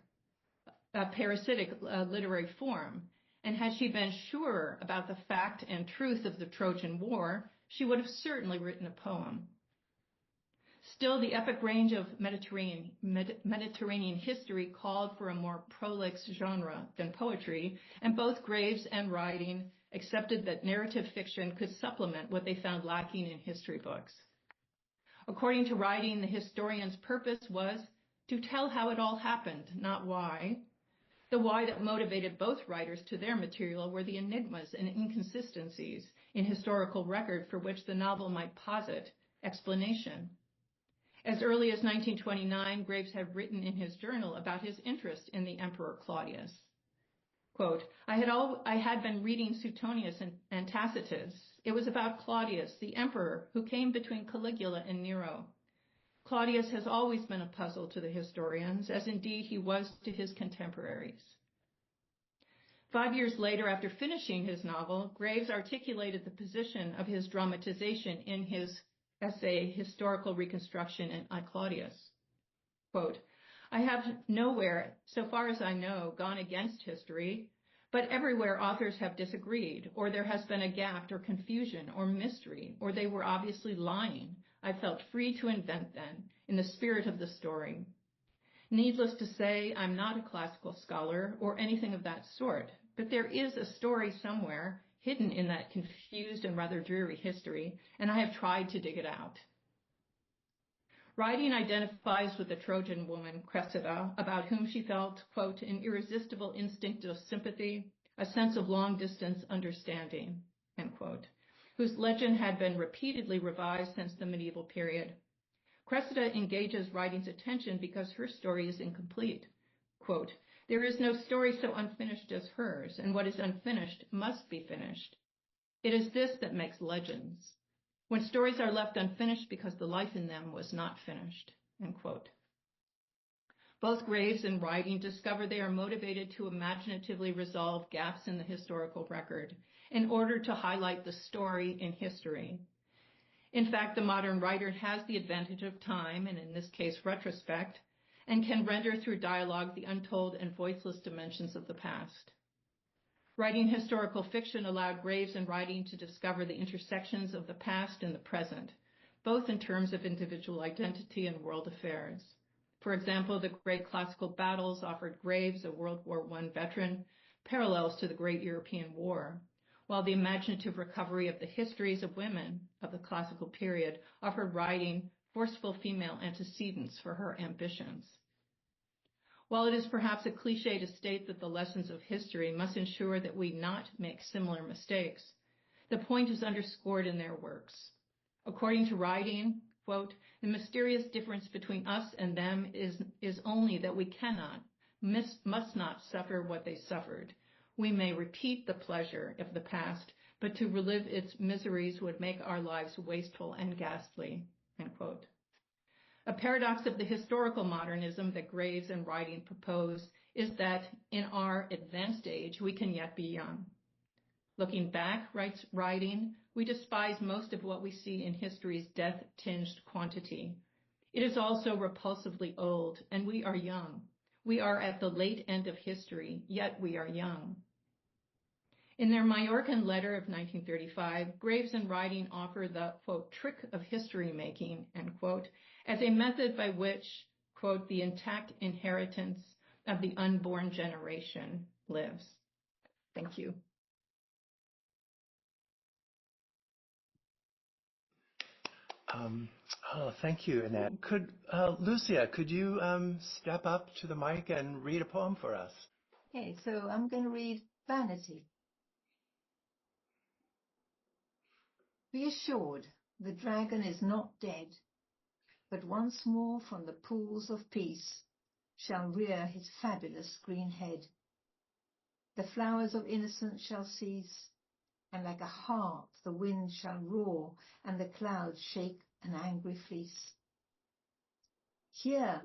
literary form, and had she been sure about the fact and truth of the Trojan War, she would have certainly written a poem. Still, the epic range of Mediterranean history called for a more prolix genre than poetry, and both Graves and Riding accepted that narrative fiction could supplement what they found lacking in history books. According to Riding, the historian's purpose was to tell how it all happened, not why. The why that motivated both writers to their material were the enigmas and inconsistencies in historical record for which the novel might posit explanation. As early as 1929, Graves had written in his journal about his interest in the Emperor Claudius. Quote, I had been reading Suetonius and Tacitus. It was about Claudius, the emperor, who came between Caligula and Nero. Claudius has always been a puzzle to the historians, as indeed he was to his contemporaries. 5 years later, after finishing his novel, Graves articulated the position of his dramatization in his essay, Historical Reconstruction in I, Claudius. Quote, I have nowhere, so far as I know, gone against history, but everywhere authors have disagreed, or there has been a gap or confusion or mystery, or they were obviously lying. I felt free to invent then, in the spirit of the story. Needless to say, I'm not a classical scholar or anything of that sort, but there is a story somewhere hidden in that confused and rather dreary history, and I have tried to dig it out. Writing identifies with the Trojan woman, Cressida, about whom she felt, quote, an irresistible instinct of sympathy, a sense of long-distance understanding, end quote, whose legend had been repeatedly revised since the medieval period. Cressida engages writing's attention because her story is incomplete. Quote, there is no story so unfinished as hers, and what is unfinished must be finished. It is this that makes legends. When stories are left unfinished because the life in them was not finished, end quote. Both Graves and Writing discover they are motivated to imaginatively resolve gaps in the historical record in order to highlight the story in history. In fact, the modern writer has the advantage of time, and in this case, retrospect, and can render through dialogue the untold and voiceless dimensions of the past. Writing historical fiction allowed Graves and Writing to discover the intersections of the past and the present, both in terms of individual identity and world affairs. For example, the great classical battles offered Graves, a World War I veteran, parallels to the Great European War, while the imaginative recovery of the histories of women of the classical period offered Writing forceful female antecedents for her ambitions. While it is perhaps a cliche to state that the lessons of history must ensure that we not make similar mistakes, the point is underscored in their works. According to Writing, quote, the mysterious difference between us and them is only that we must not suffer what they suffered. We may repeat the pleasure of the past, but to relive its miseries would make our lives wasteful and ghastly, end quote. A paradox of the historical modernism that Graves and Writing propose is that in our advanced age, we can yet be young. Looking back, writes Writing, we despise most of what we see in history's death-tinged quantity. It is also repulsively old, and we are young. We are at the late end of history, yet we are young. In their Majorcan letter of 1935, Graves and Writing offer the, quote, trick of history making, end quote, as a method by which, quote, the intact inheritance of the unborn generation lives. Thank you. Thank you, Annette. Lucia, could you step up to the mic and read a poem for us? Okay, so I'm going to read Vanity. Be assured, the dragon is not dead, but once more from the pools of peace shall rear his fabulous green head. The flowers of innocence shall cease, and like a harp the wind shall roar, and the clouds shake an angry fleece. Here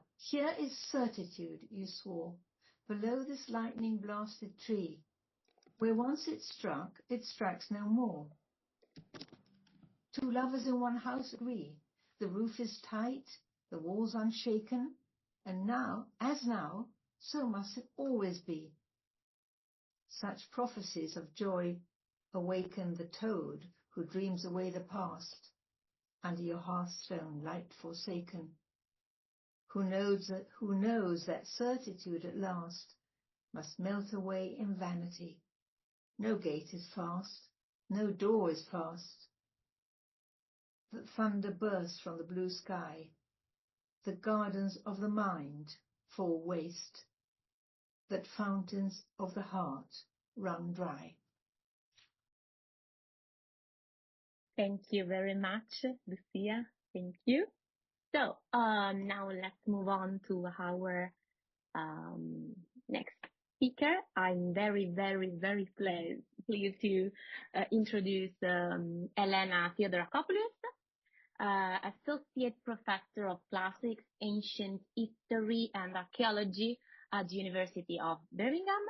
is certitude, you swore, below this lightning-blasted tree. Where once it struck, it strikes no more. Two lovers in one house agree. The roof is tight, the walls unshaken, and now, as now, so must it always be. Such prophecies of joy awaken the toad who dreams away the past, under your hearthstone light forsaken. Who knows that certitude at last must melt away in vanity. No gate is fast, no door is fast. That thunder bursts from the blue sky. The gardens of the mind fall waste. That fountains of the heart run dry. Thank you very much, Lucia. Thank you. So now let's move on to our next speaker. I'm very, very, very pleased to introduce Elena Theodorakopoulos, Associate Professor of Classics, Ancient History and Archaeology at the University of Birmingham.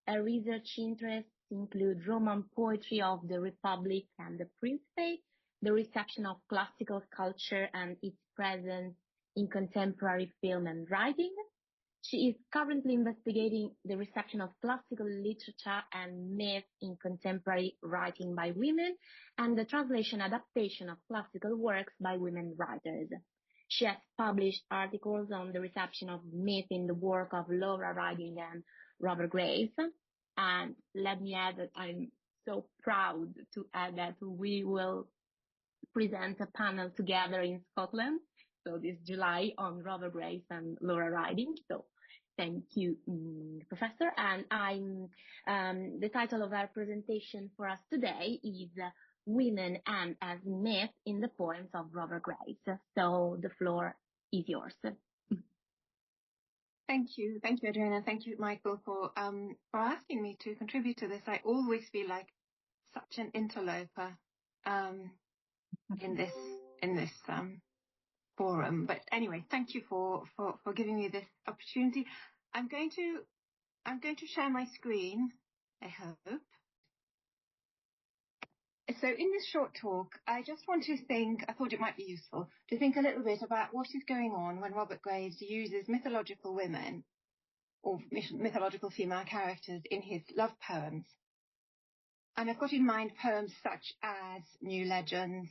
Her research interests include Roman poetry of the Republic and the Princess, the reception of classical culture and its presence in contemporary film and writing. She is currently investigating the reception of classical literature and myth in contemporary writing by women and the translation adaptation of classical works by women writers. She has published articles on the reception of myth in the work of Laura Riding and Robert Graves. And let me add that I'm so proud to add that we will present a panel together in Scotland, so this July, on Robert Graves and Laura Riding. So thank you, Professor. And the title of our presentation for us today is Women and as Myth in the Poems of Robert Graves. So the floor is yours. Thank you, Adriana. Thank you, Michael, for asking me to contribute to this. I always feel like such an interloper in this forum. But anyway, thank you for giving me this opportunity. I'm going to share my screen, I hope. So in this short talk, I just want to I thought it might be useful to think a little bit about what is going on when Robert Graves uses mythological women or mythological female characters in his love poems. And I've got in mind poems such as New Legends,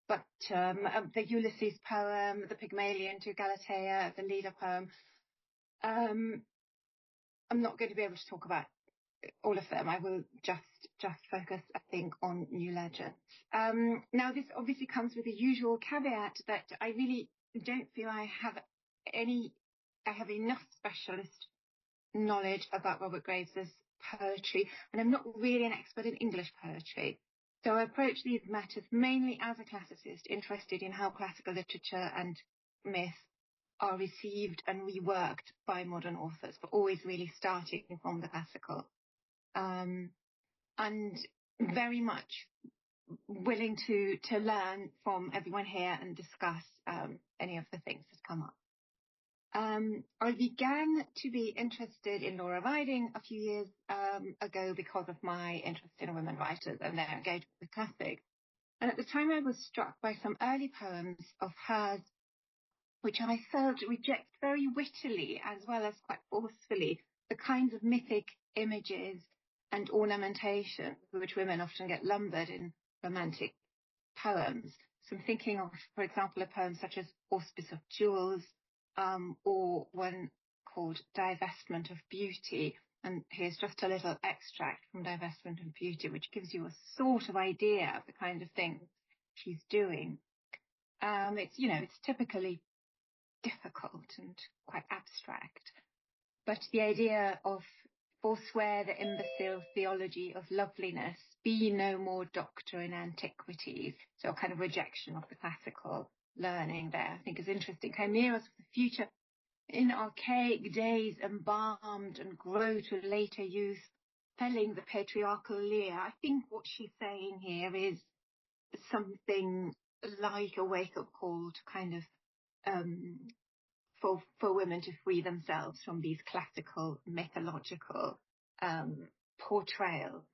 but the Ulysses poem, the Pygmalion to Galatea, the Leda poem. I'm not going to be able to talk about all of them. I will just focus, I think, on New Legends. Now, this obviously comes with the usual caveat that I really don't feel I have enough specialist knowledge about Robert Graves's poetry, and I'm not really an expert in English poetry. So I approach these matters mainly as a classicist, interested in how classical literature and myth are received and reworked by modern authors, but always really starting from the classical. And very much willing to learn from everyone here and discuss any of the things that come up. I began to be interested in Laura Riding a few years ago because of my interest in women writers and their engagement with classics. And at the time I was struck by some early poems of hers, which I felt reject very wittily as well as quite forcefully the kinds of mythic images and ornamentation with which women often get lumbered in romantic poems. So I'm thinking of, for example, a poem such as Auspice of Jewels, or one called Divestment of Beauty. And here's just a little extract from Divestment of Beauty, which gives you a sort of idea of the kind of thing she's doing. It's typically difficult and quite abstract, but the idea of forswear the imbecile theology of loveliness, be no more doctor in antiquities, so a kind of rejection of the classical learning there, I think is interesting. Chimeras of the future in archaic days embalmed and grow to later youth, felling the patriarchal leer. I think what she's saying here is something like a wake-up call to kind of for women to free themselves from these classical mythological portrayals.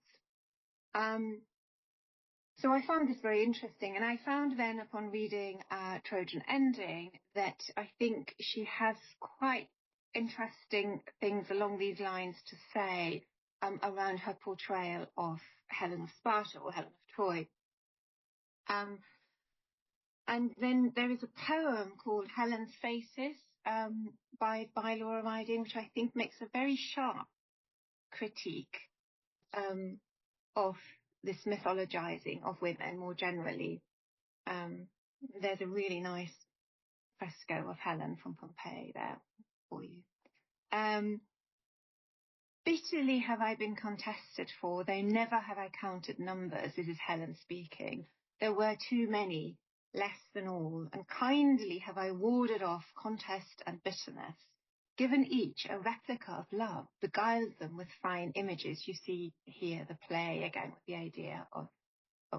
So I found this very interesting, and I found then upon reading Trojan Ending that I think she has quite interesting things along these lines to say around her portrayal of Helen of Sparta or Helen of Troy. And then there is a poem called Helen's Faces by Laura Riding, which I think makes a very sharp critique of this mythologizing of women more generally. There's a really nice fresco of Helen from Pompeii there for you. Bitterly have I been contested for, though never have I counted numbers. This is Helen speaking. There were too many, less than all, and kindly have I warded off contest and bitterness, given each a replica of love, beguiled them with fine images. You see here the play again with the idea of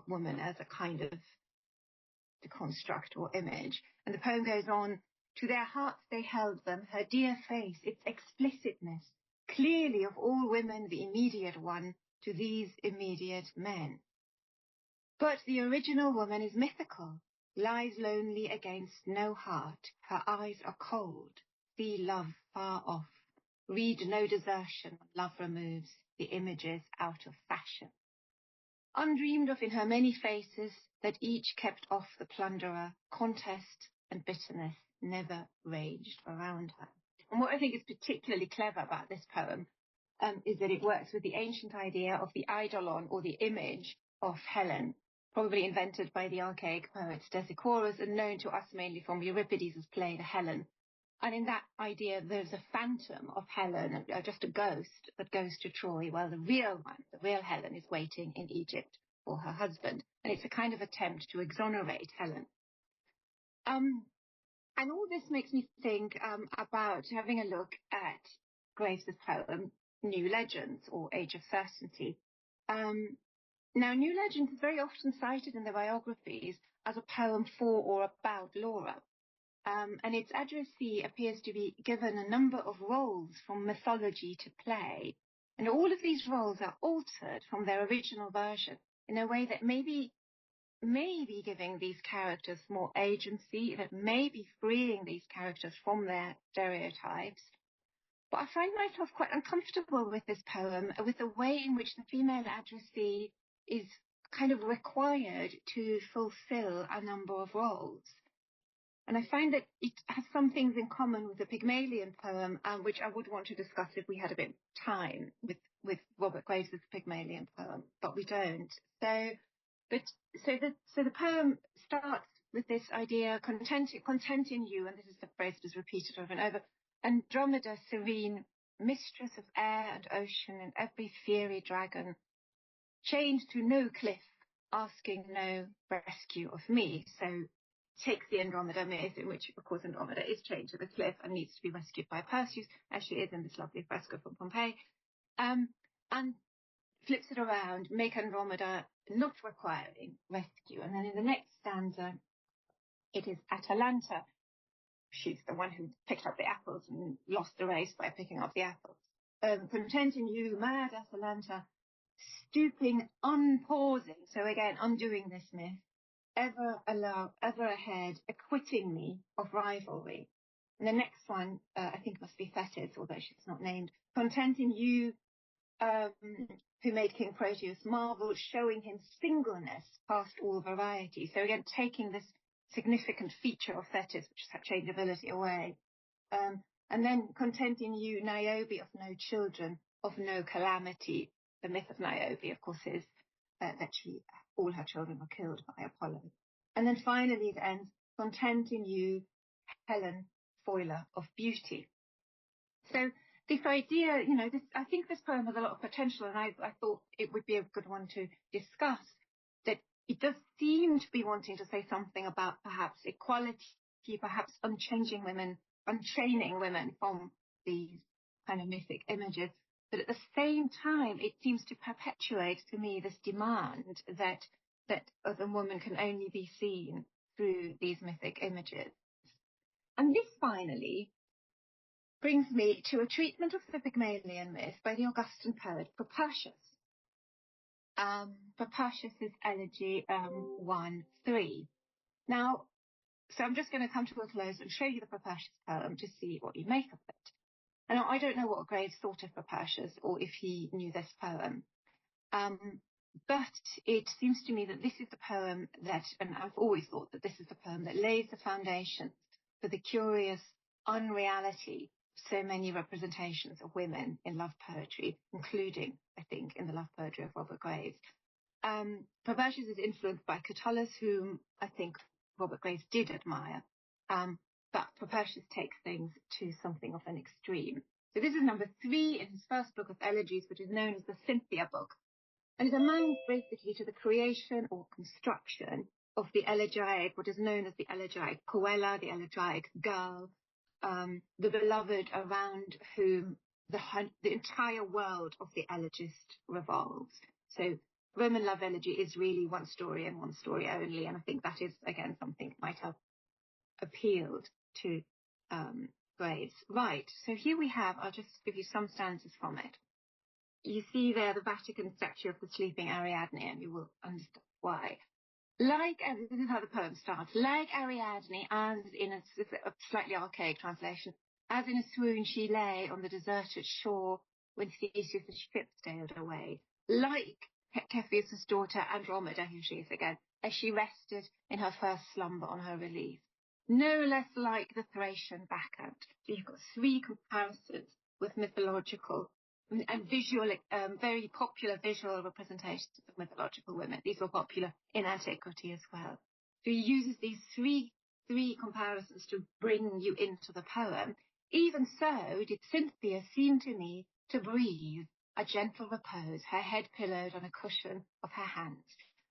woman as a kind of the construct or image. And the poem goes on, to their hearts they held them, her dear face, its explicitness, clearly of all women the immediate one, to these immediate men. But the original woman is mythical, lies lonely against no heart. Her eyes are cold, see love far off. Read no desertion, love removes the images out of fashion. Undreamed of in her many faces, that each kept off the plunderer, contest and bitterness never raged around her. And what I think is particularly clever about this poem is that it works with the ancient idea of the eidolon, or the image of Helen, probably invented by the archaic poet Stesichorus and known to us mainly from Euripides' play The Helen. And in that idea, there's a phantom of Helen, just a ghost that goes to Troy, while the real one, the real Helen, is waiting in Egypt for her husband. And it's a kind of attempt to exonerate Helen. And all this makes me think about having a look at Graves' poem, New Legends, or Age of Certainty. Now, New Legends is very often cited in the biographies as a poem for or about Laura. And its addressee appears to be given a number of roles from mythology to play. And all of these roles are altered from their original version in a way that maybe giving these characters more agency, that may be freeing these characters from their stereotypes. But I find myself quite uncomfortable with this poem, with the way in which the female addressee is kind of required to fulfill a number of roles. And I find that it has some things in common with the Pygmalion poem, which I would want to discuss if we had a bit of time with Robert Graves' Pygmalion poem, but we don't. So the poem starts with this idea, content in you, and this is the phrase that is repeated over and over, Andromeda serene, mistress of air and ocean and every fiery dragon, chained to no cliff, asking no rescue of me. So takes the Andromeda myth, in which, of course, Andromeda is chained to the cliff and needs to be rescued by Perseus, as she is in this lovely fresco from Pompeii, and flips it around, make Andromeda not requiring rescue. And then in the next stanza, it is Atalanta. She's the one who picked up the apples and lost the race by picking up the apples. Content in you, mad Atalanta, stooping, unpausing. So again, undoing this myth. Ever ahead, acquitting me of rivalry. And the next one, I think must be Thetis, although she's not named. Content in you, who made King Proteus marvel, showing him singleness past all variety. So again, taking this significant feature of Thetis, which is her changeability, away. And then content in you, Niobe of no children, of no calamity. The myth of Niobe, of course, is that all her children were killed by Apollo. And then finally it ends, content in you, Helen, foiler of beauty. So this idea, I think this poem has a lot of potential, and I thought it would be a good one to discuss, that it does seem to be wanting to say something about perhaps equality, perhaps untraining women from these kind of mythic images. But at the same time, it seems to perpetuate to me this demand that a woman can only be seen through these mythic images. And this finally brings me to a treatment of the Pygmalion myth by the Augustan poet Propertius. Propertius' elegy 1-3. Now, so I'm just going to come to a close and show you the Propertius poem to see what you make of it. And I don't know what Graves thought of Propertius or if he knew this poem. But it seems to me that this is the poem that, and I've always thought that this is the poem that lays the foundation for the curious unreality of so many representations of women in love poetry, including, I think, in the love poetry of Robert Graves. Propertius is influenced by Catullus, whom I think Robert Graves did admire. But Propertius takes things to something of an extreme. So this is number 3 in his first book of elegies, which is known as the Cynthia book. And it amounts basically to the creation or construction of the elegiac, what is known as the elegiac puella, the elegiac girl, the beloved around whom the entire world of the elegist revolves. So Roman love elegy is really one story and one story only. And I think that is, again, something that might have appealed to Graves. Right, so here we have, I'll just give you some stanzas from it. You see there the Vatican statue of the sleeping Ariadne, and you will understand why. This is how the poem starts. Like Ariadne, as in a slightly archaic translation, as in a swoon she lay on the deserted shore when Theseus' ship sailed away. Like Cepheus' daughter Andromeda, here she is again, as she rested in her first slumber on her release. No less like the Thracian Bacchant. So you've got three comparisons with mythological and visual, very popular visual representations of mythological women. These were popular in antiquity as well. So he uses these three comparisons to bring you into the poem. Even so did Cynthia seem to me to breathe a gentle repose, her head pillowed on a cushion of her hands.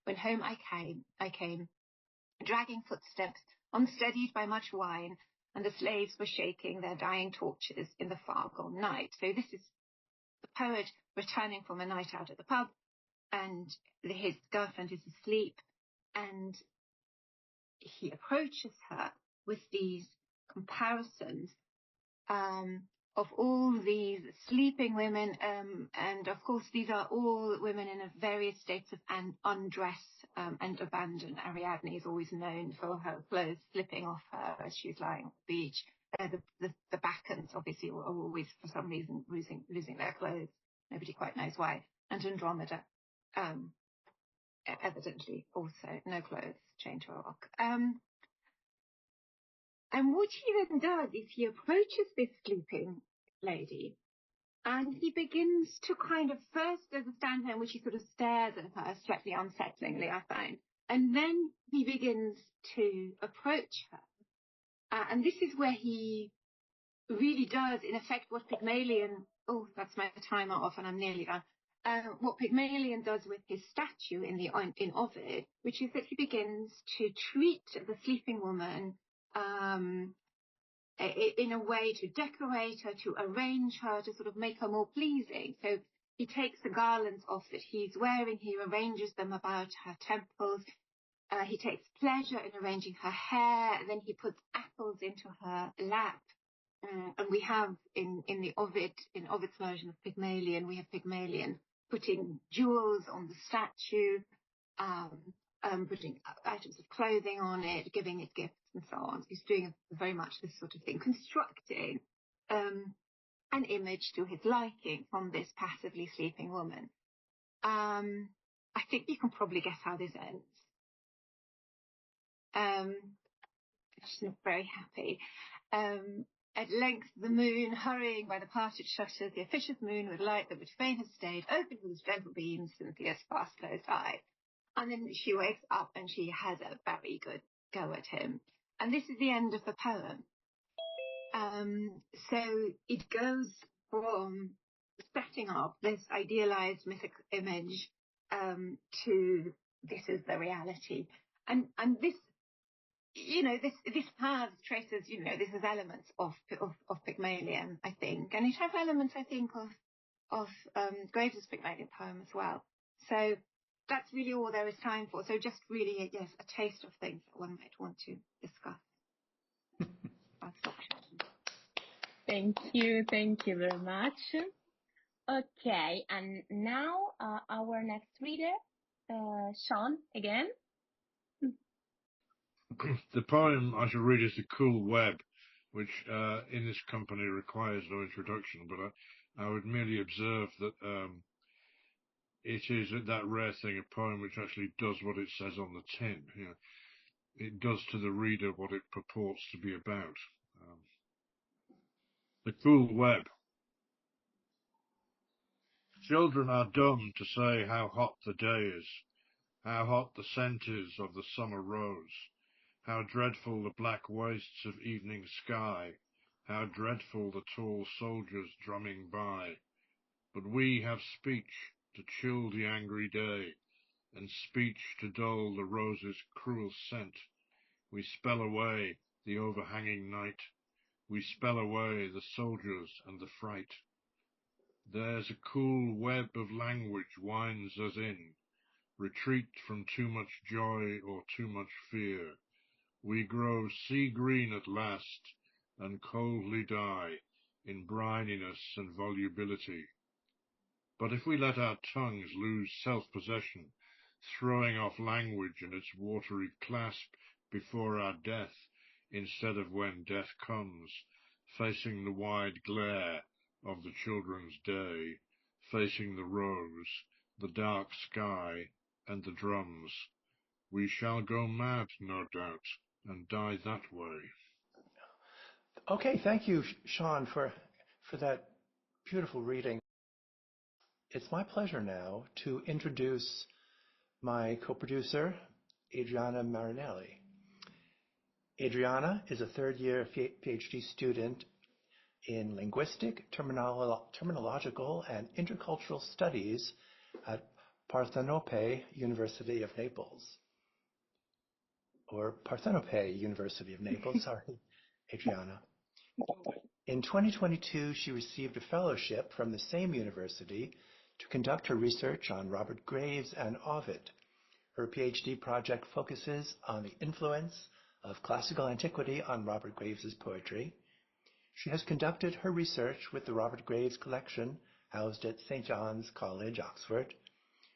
When home I came, dragging footsteps, unsteadied by much wine, and the slaves were shaking their dying torches in the far-gone night. So this is the poet returning from a night out at the pub, and his girlfriend is asleep, and he approaches her with these comparisons of all these sleeping women, and of course these are all women in various states of undress and abandon. Ariadne is always known for her clothes slipping off her as she's lying on the beach. The Bacchants obviously are always, for some reason, losing their clothes. Nobody quite knows why. And Andromeda, evidently also no clothes, chained to a rock. And what he then does is he approaches this sleeping lady, and he begins to kind of first stand her in which he sort of stares at her slightly unsettlingly, I find. And then he begins to approach her. And this is where he really does, in effect, what Pygmalion... Oh, that's my timer off and I'm nearly done. What Pygmalion does with his statue in Ovid, which is that he begins to treat the sleeping woman in a way to decorate her, to arrange her, to sort of make her more pleasing. So he takes the garlands off that he's wearing, he arranges them about her temples, he takes pleasure in arranging her hair, and then he puts apples into her lap. And we have in Ovid's version of Pygmalion, we have Pygmalion putting jewels on the statue, putting items of clothing on it, giving it gifts and so on. So he's doing very much this sort of thing, constructing an image to his liking from this passively sleeping woman. I think you can probably guess how this ends. She's not very happy. At length the moon, hurrying by the parted shutters, the officious moon with light that would fain have stayed, opened with its gentle beams Cynthia's fast closed eye. And then she wakes up and she has a very good go at him. And this is the end of the poem. So it goes from setting up this idealized mythic image to this is the reality. And this, you know, this has traces, you know, this has elements of Pygmalion, I think. And it has elements, I think, of Graves' Pygmalion poem as well. So that's really all there is time for. So just really, yes, a taste of things that one might want to discuss. I'll stop chatting. Thank you very much. Okay, and now our next reader, Sean, again. The poem I shall read is The Cool Web, which in this company requires no introduction, but I would merely observe that it is that rare thing, a poem which actually does what it says on the tin. You know, it does to the reader what it purports to be about. The Cool Web. Children are dumb to say how hot the day is, how hot the scent is of the summer rose, how dreadful the black wastes of evening sky, how dreadful the tall soldiers drumming by. But we have speech to chill the angry day, and speech to dull the rose's cruel scent. We spell away the overhanging night, we spell away the soldiers and the fright. There's a cool web of language winds us in, retreat from too much joy or too much fear. We grow sea-green at last, and coldly die in brininess and volubility. But if we let our tongues lose self-possession, throwing off language and its watery clasp before our death, instead of when death comes, facing the wide glare of the children's day, facing the rose, the dark sky, and the drums. We shall go mad, no doubt, and die that way. Okay, thank you, Sean, for that beautiful reading. It's my pleasure now to introduce my co-producer, Adriana Marinelli. Adriana is a third-year PhD student in linguistic, terminological, and intercultural studies at Parthenope University of Naples. Or Parthenope University of Naples, sorry, Adriana. In 2022, she received a fellowship from the same university to conduct her research on Robert Graves and Ovid. Her PhD project focuses on the influence of classical antiquity on Robert Graves's poetry. She has conducted her research with the Robert Graves collection housed at St. John's College, Oxford.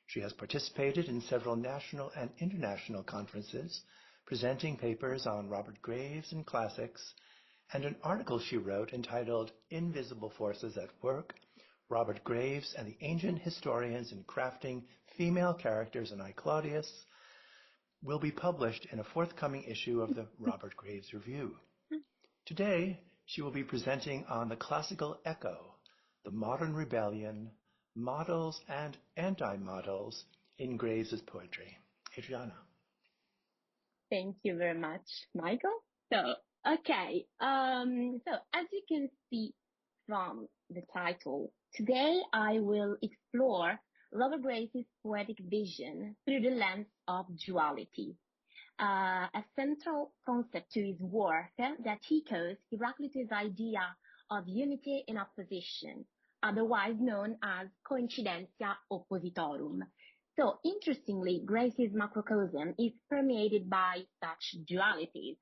She has participated in several national and international conferences, presenting papers on Robert Graves and classics, and an article she wrote entitled Invisible Forces at Work, Robert Graves and the Ancient Historians in Crafting Female Characters in I, Claudius, will be published in a forthcoming issue of the Robert Graves Review. Today, she will be presenting on the classical echo, the modern rebellion, models and anti-models in Graves's poetry. Adriana. Thank you very much, Michael. So as you can see from the title, today I will explore Robert Graves' poetic vision through the lens of duality, a central concept to his work that echoes Heraclitus' idea of unity in opposition, otherwise known as coincidentia oppositorum. So interestingly, Graves' macrocosm is permeated by such dualities.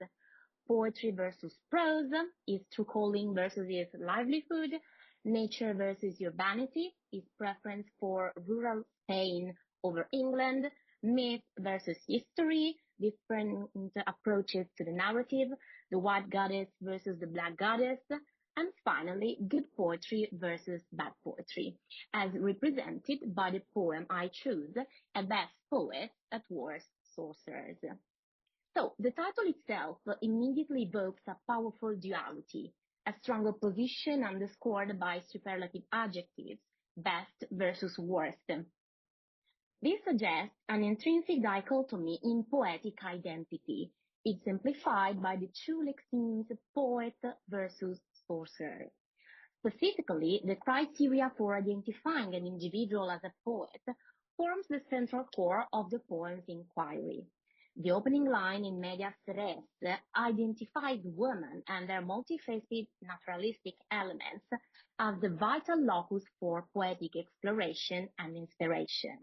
Poetry versus prose, his true calling versus his livelihood, nature versus urbanity, his preference for rural Spain over England, myth versus history, different approaches to the narrative, the white goddess versus the black goddess, and finally, good poetry versus bad poetry, as represented by the poem I choose, A Best Poet, At Worst Sorcerers. So the title itself immediately evokes a powerful duality, a strong opposition underscored by superlative adjectives, best versus worst. This suggests an intrinsic dichotomy in poetic identity. It's simplified by the two lexemes poet versus sorcerer. Specifically, the criteria for identifying an individual as a poet forms the central core of the poem's inquiry. The opening line in Medias Res identifies women and their multifaceted naturalistic elements as the vital locus for poetic exploration and inspiration.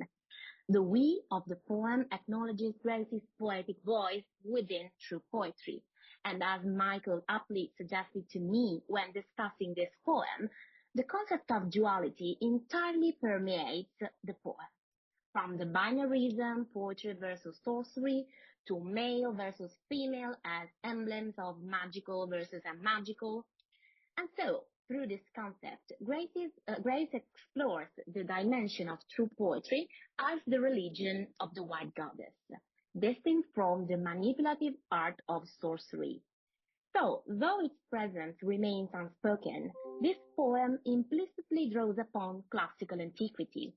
The we of the poem acknowledges Graves' poetic voice within true poetry. And as Michael aptly suggested to me when discussing this poem, the concept of duality entirely permeates the poem. From the binarism, poetry versus sorcery, to male versus female as emblems of magical versus unmagical. And so, through this concept, Graves explores the dimension of true poetry as the religion of the white goddess, distinct from the manipulative art of sorcery. So, though its presence remains unspoken, this poem implicitly draws upon classical antiquity.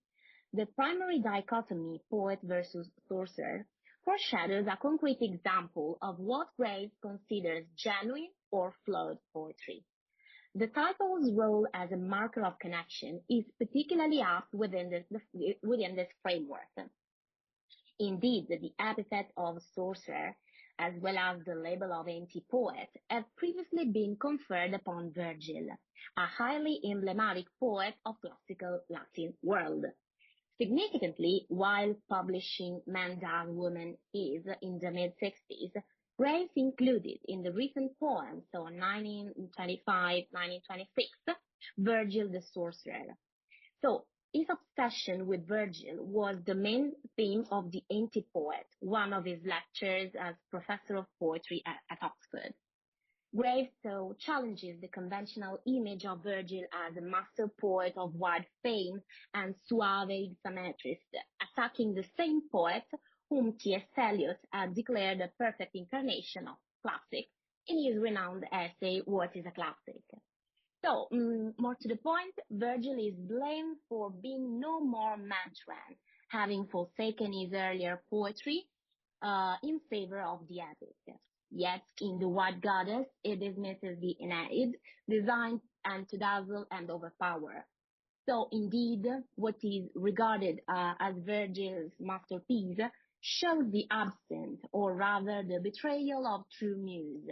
The primary dichotomy, poet versus sorcerer, foreshadows a concrete example of what Graves considers genuine or flawed poetry. The title's role as a marker of connection is particularly apt within this framework. Indeed, the epithet of sorcerer, as well as the label of anti-poet, have previously been conferred upon Virgil, a highly emblematic poet of classical Latin world. Significantly, while publishing Man Does, Woman Is in the mid-60s, Graves included in the recent poem, so 1925-1926, Virgil the Sorcerer. So, His obsession with Virgil was the main theme of the Anti-Poet, one of his lectures as professor of poetry at Oxford. Graves so challenges the conventional image of Virgil as a master poet of wide fame and suave hexametrist, attacking the same poet whom T.S. Eliot had declared a perfect incarnation of classic in his renowned essay, What is a Classic? So, more to the point, Virgil is blamed for being no more matron, having forsaken his earlier poetry in favor of the epic. Yet, in The White Goddess, it dismisses the Aeneid, designed and to dazzle and overpower. So, indeed, what is regarded as Virgil's masterpiece shows the absence, or rather the betrayal of true muse,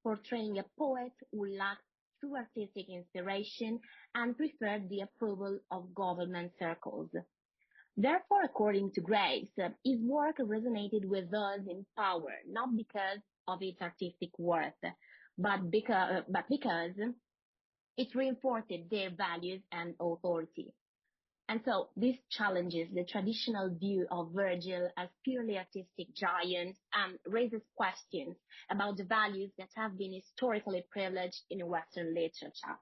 portraying a poet who lacked true artistic inspiration and preferred the approval of government circles. Therefore, according to Graves, his work resonated with those in power, not because of its artistic worth, but because it reinforced their values and authority. And so this challenges the traditional view of Virgil as purely artistic giant and raises questions about the values that have been historically privileged in Western literature.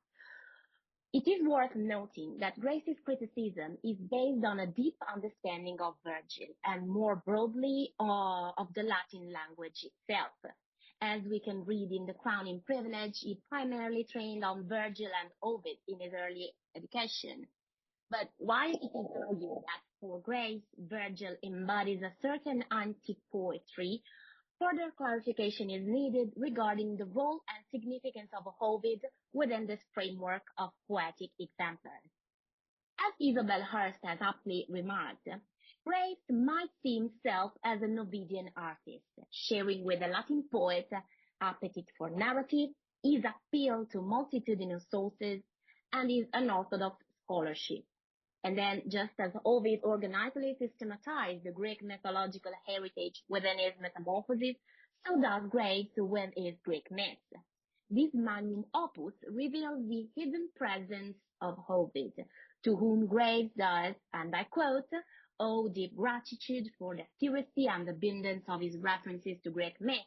It is worth noting that Grace's criticism is based on a deep understanding of Virgil and more broadly of the Latin language itself. As we can read in The Crowning Privilege, he primarily trained on Virgil and Ovid in his early education. But while it is argued that for Grace, Virgil embodies a certain anti-poetry, further clarification is needed regarding the role and significance of Ovid within this framework of poetic exemplars. As Isabel Hurst has aptly remarked, Graves might see himself as an Ovidian artist, sharing with the Latin poet appetite for narrative, his appeal to multitudinous sources, and his unorthodox scholarship. And then, just as Ovid organically systematized the Greek mythological heritage within his Metamorphoses, so does Graves with his Greek myths. This magnum opus reveals the hidden presence of Ovid, to whom Graves does, and I quote, owe deep gratitude for the accuracy and abundance of his references to Greek myths.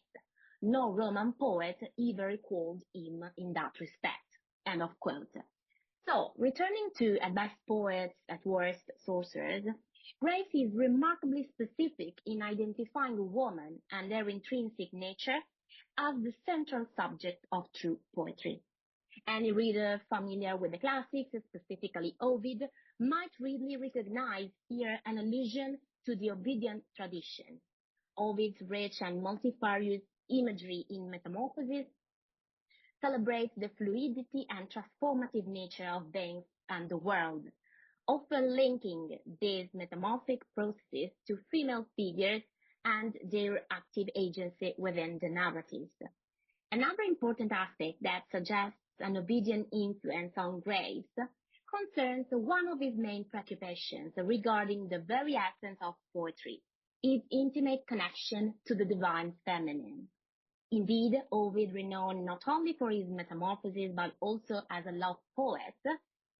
No Roman poet ever equaled him in that respect. End of quote. So, returning to at best poets, at worst sorcerers, Graves is remarkably specific in identifying woman and their intrinsic nature as the central subject of true poetry. Any reader familiar with the classics, specifically Ovid, might readily recognize here an allusion to the Ovidian tradition. Ovid's rich and multifarious imagery in Metamorphoses celebrates the fluidity and transformative nature of beings and the world, often linking these metamorphic processes to female figures and their active agency within the narratives. Another important aspect that suggests an Ovidian influence on Graves concerns one of his main preoccupations regarding the very essence of poetry, his intimate connection to the divine feminine. Indeed, Ovid, renowned not only for his Metamorphoses but also as a love poet,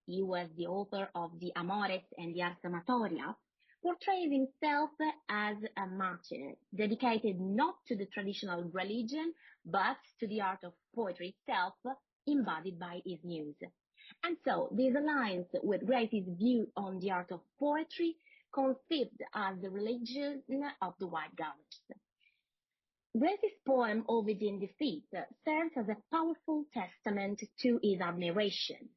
he was the author of the Amores and the Ars Amatoria, portrays himself as a martyr, dedicated not to the traditional religion, but to the art of poetry itself, embodied by his muse. And so, this aligns with Grace's view on the art of poetry, conceived as the religion of the White Goddess. Grace's poem Ovid in Defeat serves as a powerful testament to his admiration.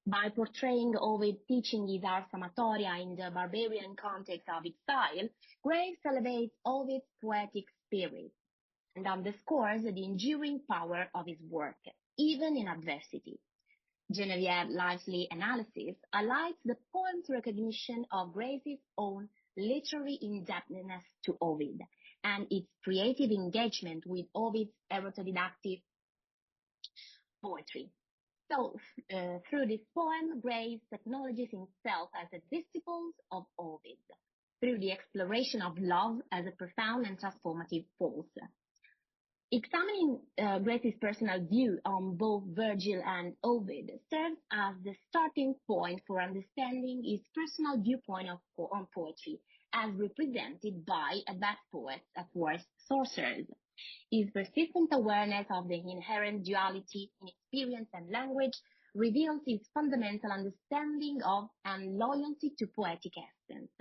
By portraying Ovid teaching his Ars Amatoria in the barbarian context of exile, Graves elevates Ovid's poetic spirit and underscores the enduring power of his work, even in adversity. Genevieve Lively's analysis highlights the poem's recognition of Grace's own literary in-depthness to Ovid and its creative engagement with Ovid's erotodidactic poetry. So, through this poem, Graves acknowledges himself as a disciple of Ovid, through the exploration of love as a profound and transformative force. Examining Grace's personal view on both Virgil and Ovid serves as the starting point for understanding his personal viewpoint on poetry, as represented by, at best, poets, at worst, sorcerers. His persistent awareness of the inherent duality in experience and language reveals his fundamental understanding of and loyalty to poetic essence,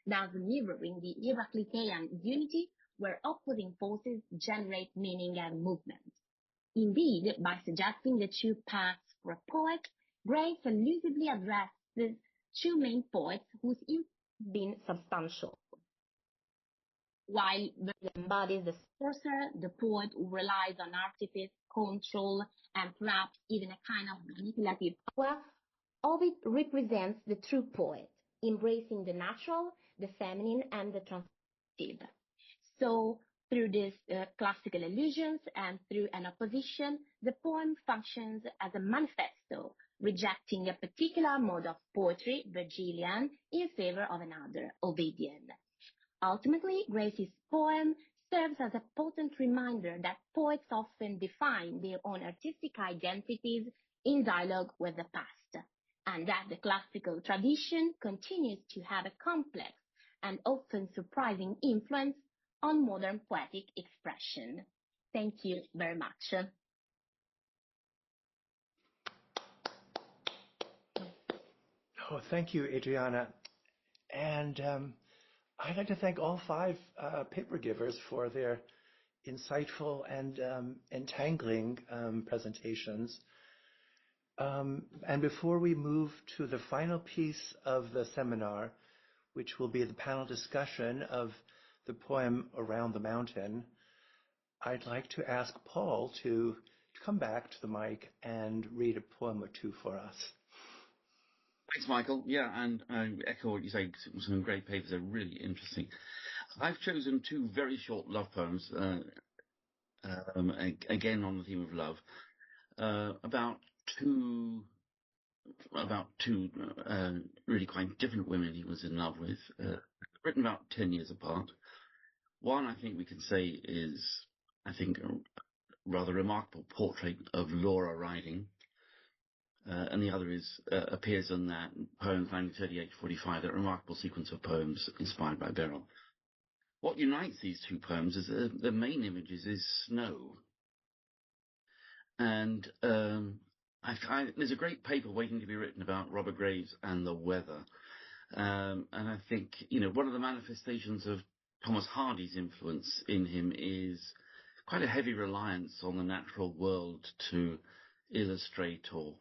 thus mirroring the Heraclitean unity where opposing forces generate meaning and movement. Indeed, by suggesting the two paths for a poet, Grace elusively addresses two main poets whose influence has been substantial. While Virgil embodies the sorcerer, the poet who relies on artifice, control, and perhaps even a kind of manipulative power, Ovid represents the true poet, embracing the natural, the feminine, and the transformative. So, through these classical allusions and through an opposition, the poem functions as a manifesto, rejecting a particular mode of poetry, Virgilian, in favor of another, Ovidian. Ultimately, Grace's poem serves as a potent reminder that poets often define their own artistic identities in dialogue with the past, and that the classical tradition continues to have a complex and often surprising influence on modern poetic expression. Thank you very much. Oh, thank you, Adriana. And I'd like to thank all five paper givers for their insightful and entangling presentations. And before we move to the final piece of the seminar, which will be the panel discussion of the poem Around the Mountain, I'd like to ask Paul to come back to the mic and read a poem or two for us. Thanks, Michael. Yeah, and I echo what you say. Some great papers are really interesting. I've chosen two very short love poems, again on the theme of love, about two really quite different women he was in love with, written about 10 years apart. One, I think we can say, is, I think, a rather remarkable portrait of Laura Riding, and the other appears in that poem 1938-45, that remarkable sequence of poems inspired by Beryl. What unites these two poems is the main images is snow. And there's a great paper waiting to be written about Robert Graves and the weather. And I think, one of the manifestations of Thomas Hardy's influence in him is quite a heavy reliance on the natural world to illustrate or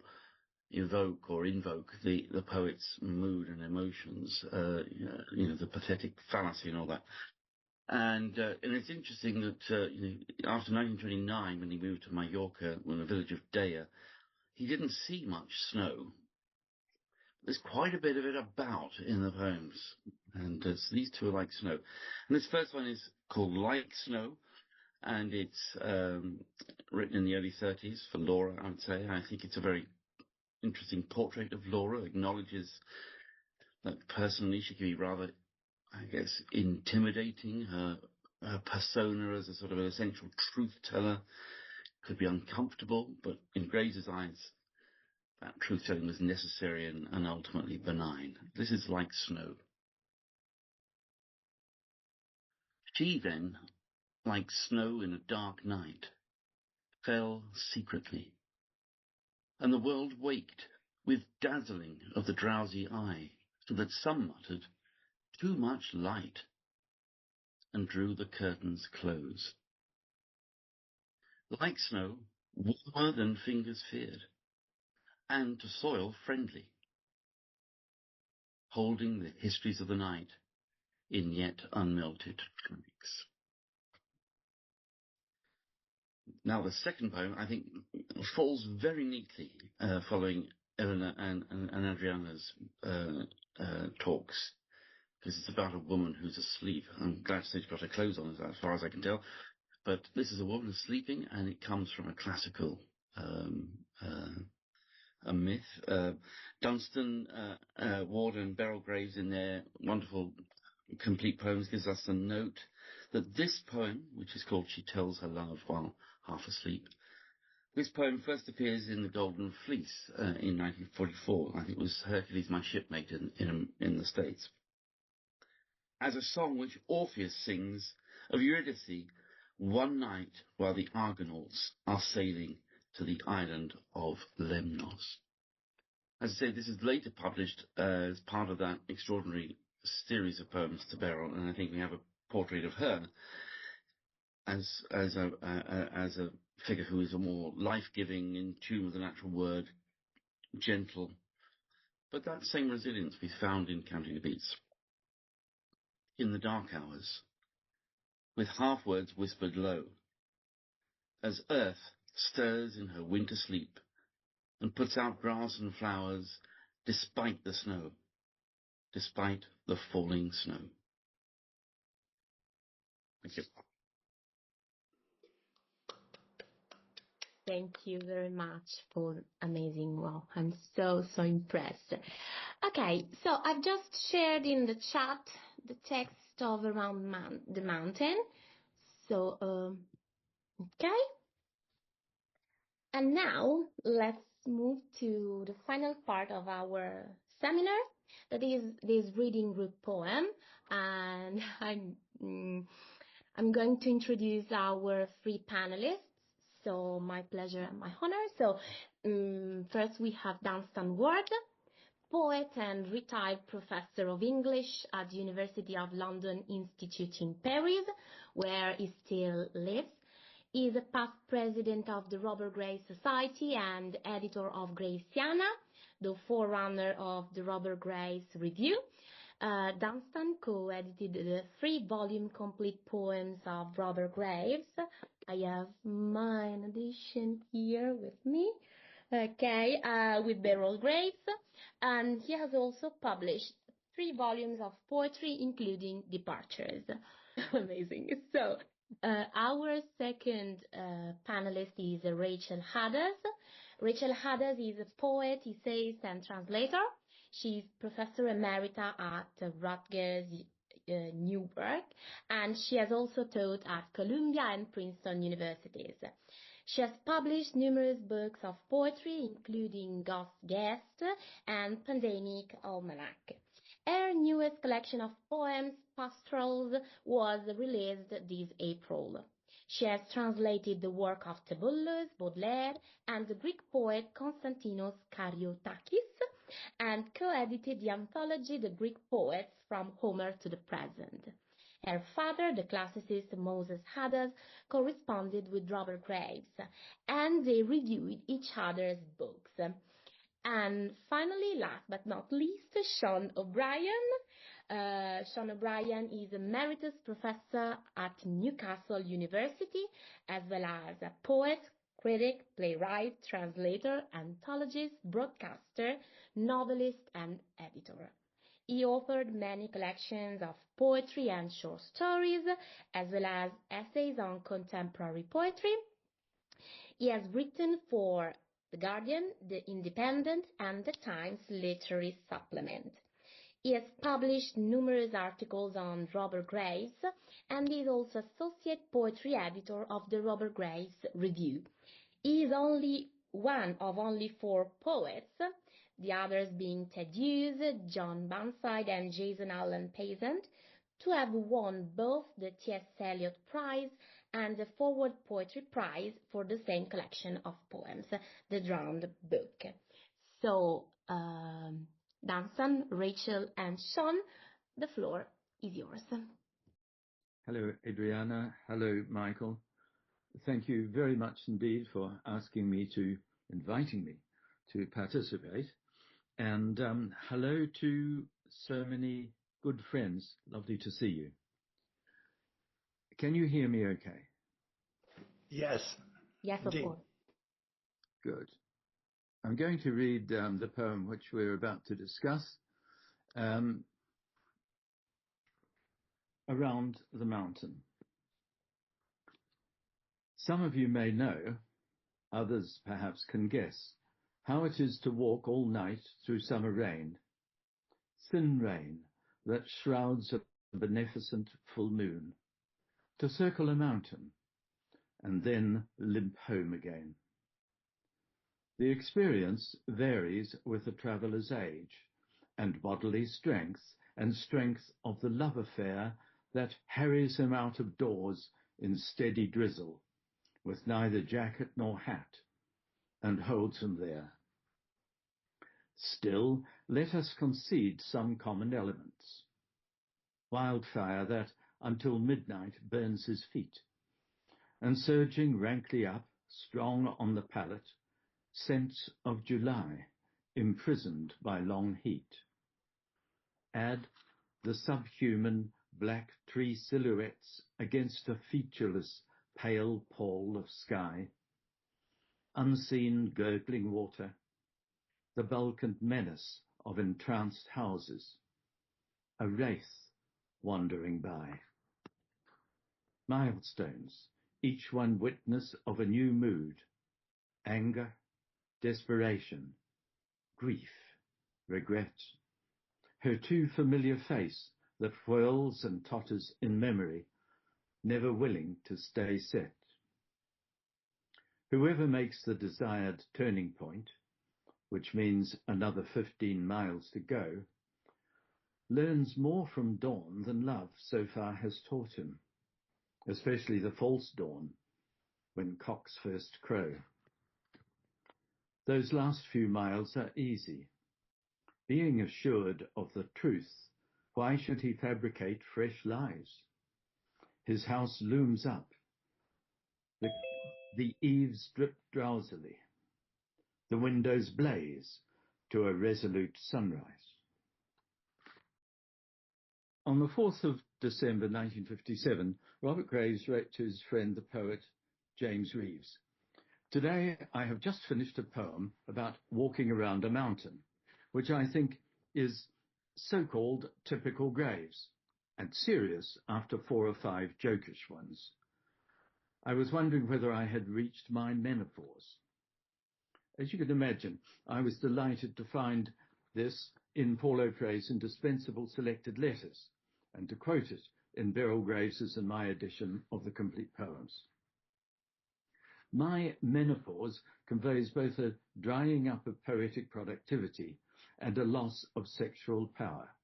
evoke or invoke the poet's mood and emotions, the pathetic fallacy and all that. And it's interesting that after 1929, when he moved to Mallorca, in the village of Daya, he didn't see much snow. There's quite a bit of it about in the poems, and these two are like snow. And this first one is called Like Snow, and it's written in the early 30s for Laura, I would say. I think it's a very interesting portrait of Laura, acknowledges that personally she can be rather, I guess, intimidating. Her persona as a sort of an essential truth teller could be uncomfortable, but in Graves' eyes, that truth-telling was necessary and ultimately benign. This is like snow. She then, like snow in a dark night, fell secretly, and the world waked with dazzling of the drowsy eye, so that some muttered, "Too much light," and drew the curtains close. Like snow, warmer than fingers feared, and to soil friendly, holding the histories of the night in yet unmelted trunks. Now, the second poem, I think, falls very neatly following Eleanor and Adriana's talks, because it's about a woman who's asleep. I'm glad to say she's got her clothes on, as far as I can tell. But this is a woman sleeping, and it comes from a classical a myth. Dunstan, Ward and Beryl Graves, in their wonderful complete poems, gives us a note that this poem, which is called She Tells Her Love While Half Asleep, this poem first appears in The Golden Fleece in 1944. I think it was Hercules, my shipmate, in the States, as a song which Orpheus sings of Eurydice one night while the Argonauts are sailing to the island of Lemnos. As I say, this is later published as part of that extraordinary series of poems to Beryl, and I think we have a portrait of her as a figure who is a more life-giving, in tune with the natural word, gentle. But that same resilience we found in Counting the Beats. In the dark hours, with half-words whispered low, as earth stirs in her winter sleep and puts out grass and flowers despite the snow, despite the falling snow. Thank you. Thank you very much for amazing. Wow, I'm so impressed. Okay, so I've just shared in the chat the text of Around the Mountain. So, okay. And now let's move to the final part of our seminar, that is this reading group poem. And I'm going to introduce our three panelists. So my pleasure and my honor. So first we have Dunstan Ward, poet and retired professor of English at the University of London Institute in Paris, where he still lives. He is a past president of the Robert Graves Society and editor of Gravesiana, the forerunner of the Robert Graves Review. Dunstan co-edited the 3-volume complete poems of Robert Graves. I have mine edition here with me, okay, with Beryl Graves, and he has also published 3 volumes of poetry, including Departures. Amazing. So, our second panelist is Rachel Hadders. Rachel Hadders is a poet, essayist, and translator. She's Professor Emerita at Rutgers Newark, and she has also taught at Columbia and Princeton universities. She has published numerous books of poetry, including Ghost Guest and Pandemic Almanac. Her newest collection of poems, Pastorals, was released this April. She has translated the work of Tibullus, Baudelaire, and the Greek poet Konstantinos Karyotakis, and co-edited the anthology The Greek Poets from Homer to the Present. Her father, the classicist Moses Hadders, corresponded with Robert Graves, and they reviewed each other's books. And finally, last but not least, Sean O'Brien. Sean O'Brien is Emeritus Professor at Newcastle University, as well as a poet, critic, playwright, translator, anthologist, broadcaster, novelist, and editor. He authored many collections of poetry and short stories, as well as essays on contemporary poetry. He has written for The Guardian, The Independent, and The Times Literary Supplement. He has published numerous articles on Robert Graves, and is also associate poetry editor of the Robert Graves Review. He is only one of only 4 poets, the others being Ted Hughes, John Burnside, and Jason Allen Paysant, to have won both the T.S. Eliot Prize and the Forward Poetry Prize for the same collection of poems, The Drowned Book. So, Dunstan, Rachel, and Sean, the floor is yours. Hello, Adriana. Hello, Michael. Thank you very much indeed for inviting me to participate. And hello to so many good friends. Lovely to see you. Can you hear me okay? Yes. Yes, of course. Good. I'm going to read the poem which we're about to discuss, Around the Mountain. Some of you may know, others perhaps can guess, how it is to walk all night through summer rain, thin rain that shrouds a beneficent full moon, to circle a mountain, and then limp home again. The experience varies with the traveller's age and bodily strength and strength of the love affair that harries him out of doors in steady drizzle, with neither jacket nor hat, and holds him there. Still, let us concede some common elements. Wildfire that until midnight burns his feet, and surging rankly up, strong on the palate, scents of July, imprisoned by long heat. Add the subhuman black tree silhouettes against a featureless pale pall of sky, unseen gurgling water, the bulk and menace of entranced houses, a wraith wandering by. Milestones, each one witness of a new mood, anger, desperation, grief, regret, her too familiar face that whirls and totters in memory, never willing to stay set. Whoever makes the desired turning point, which means another 15 miles to go, learns more from dawn than love so far has taught him, especially the false dawn, when cocks first crow. Those last few miles are easy. Being assured of the truth, why should he fabricate fresh lies? His house looms up. The eaves drip drowsily. The windows blaze to a resolute sunrise. On the 4th of December 1957, Robert Graves wrote to his friend, the poet James Reeves, "Today I have just finished a poem about walking around a mountain, which I think is so-called typical Graves, and serious after 4 or 5 jokish ones. I was wondering whether I had reached my menopause." As you can imagine, I was delighted to find this in Paul O'Pre's indispensable selected letters, and to quote it in Beryl Graves's and my edition of the complete poems. My menopause conveys both a drying up of poetic productivity and a loss of sexual power.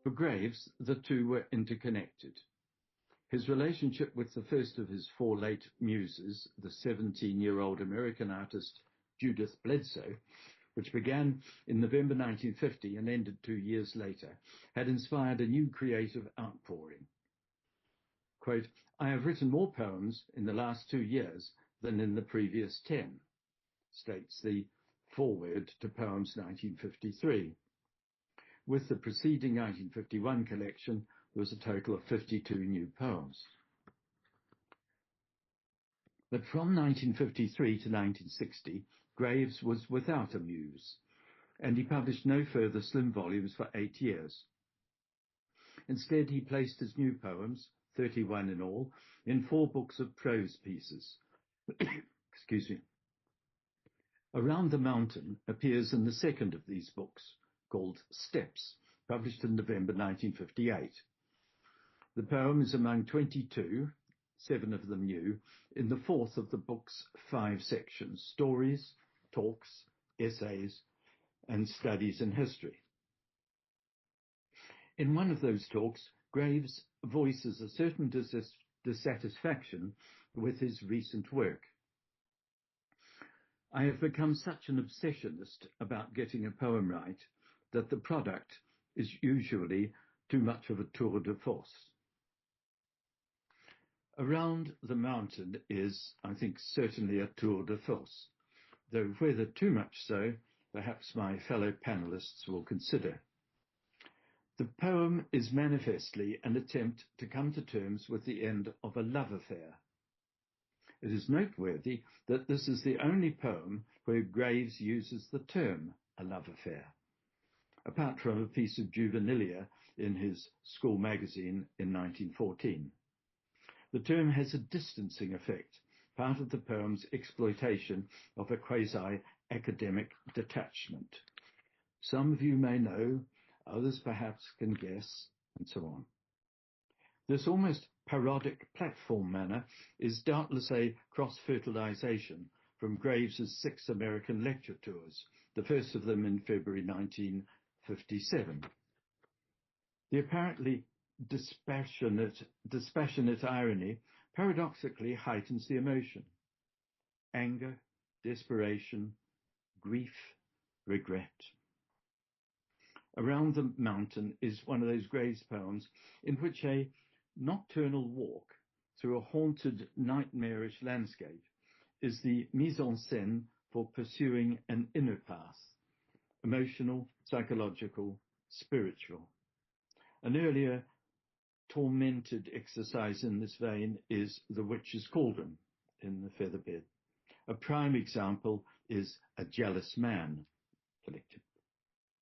For Graves, the two were interconnected. His relationship with the first of his 4 late muses, the 17-year-old American artist Judith Bledsoe, which began in November 1950 and ended 2 years later, had inspired a new creative outpouring. Quote, "I have written more poems in the last 2 years than in the previous 10, states the foreword to Poems 1953. With the preceding 1951 collection, there was a total of 52 new poems. But from 1953 to 1960, Graves was without a muse, and he published no further slim volumes for 8 years. Instead, he placed his new poems, 31 in all, in 4 books of prose pieces. Excuse me. Around the Mountain appears in the second of these books, called Steps, published in November 1958. The poem is among 22, 7 of them new, in the 4th of the book's 5 sections: stories, talks, essays, and studies in history. In one of those talks, Graves voices a certain dissatisfaction with his recent work. "I have become such an obsessionist about getting a poem right that the product is usually too much of a tour de force." Around the Mountain is, I think, certainly a tour de force, though whether too much so, perhaps my fellow panelists will consider. The poem is manifestly an attempt to come to terms with the end of a love affair. It is noteworthy that this is the only poem where Graves uses the term a love affair, apart from a piece of juvenilia in his school magazine in 1914. The term has a distancing effect, part of the poem's exploitation of a quasi-academic detachment. Some of you may know, others perhaps can guess, and so on. This almost parodic platform manner is doubtless a cross-fertilization from Graves's 6 American lecture tours, the first of them in February 1957. The apparently dispassionate irony paradoxically heightens the emotion. Anger, desperation, grief, regret. Around the Mountain is one of those Graves poems in which a nocturnal walk through a haunted, nightmarish landscape is the mise en scène for pursuing an inner path, emotional, psychological, spiritual. An earlier tormented exercise in this vein is The Witch's Cauldron in The Featherbed. A prime example is A Jealous Man, collected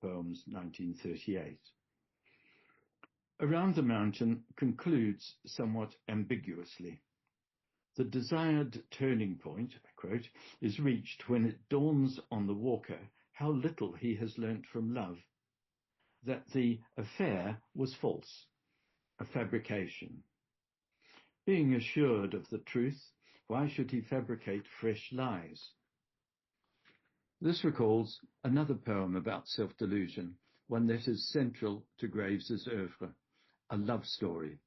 poems 1938. Around the Mountain concludes somewhat ambiguously. The desired turning point, I quote, is reached when it dawns on the walker how little he has learnt from love, that the affair was false, a fabrication. Being assured of the truth, why should he fabricate fresh lies? This recalls another poem about self-delusion, one that is central to Graves's oeuvre, A Love Story,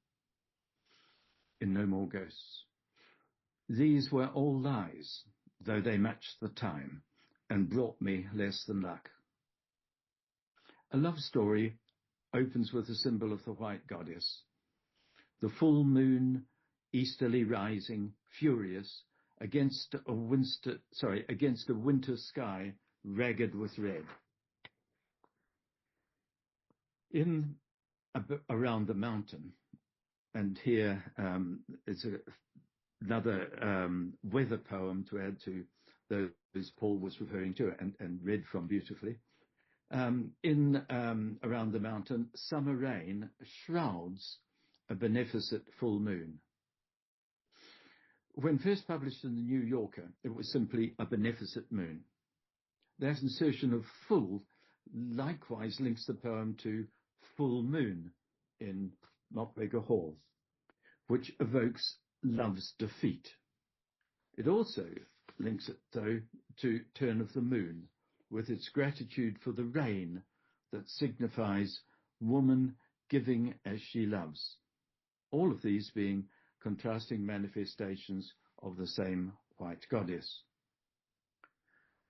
in No More Ghosts. These were all lies, though they matched the time, and brought me less than luck. A Love Story opens with a symbol of the white goddess. The full moon, easterly rising, furious, against a winter sky ragged with red. In Around the Mountain, and here is another weather poem to add to those Paul was referring to and read from beautifully. In Around the Mountain, summer rain shrouds a beneficent full moon. When first published in the New Yorker, it was simply A Beneficent Moon. That insertion of full likewise links the poem to Full Moon in Mockbeggar Hall, which evokes love's defeat. It also links it, though, to Turn of the Moon, with its gratitude for the rain that signifies woman giving as she loves. All of these being contrasting manifestations of the same white goddess.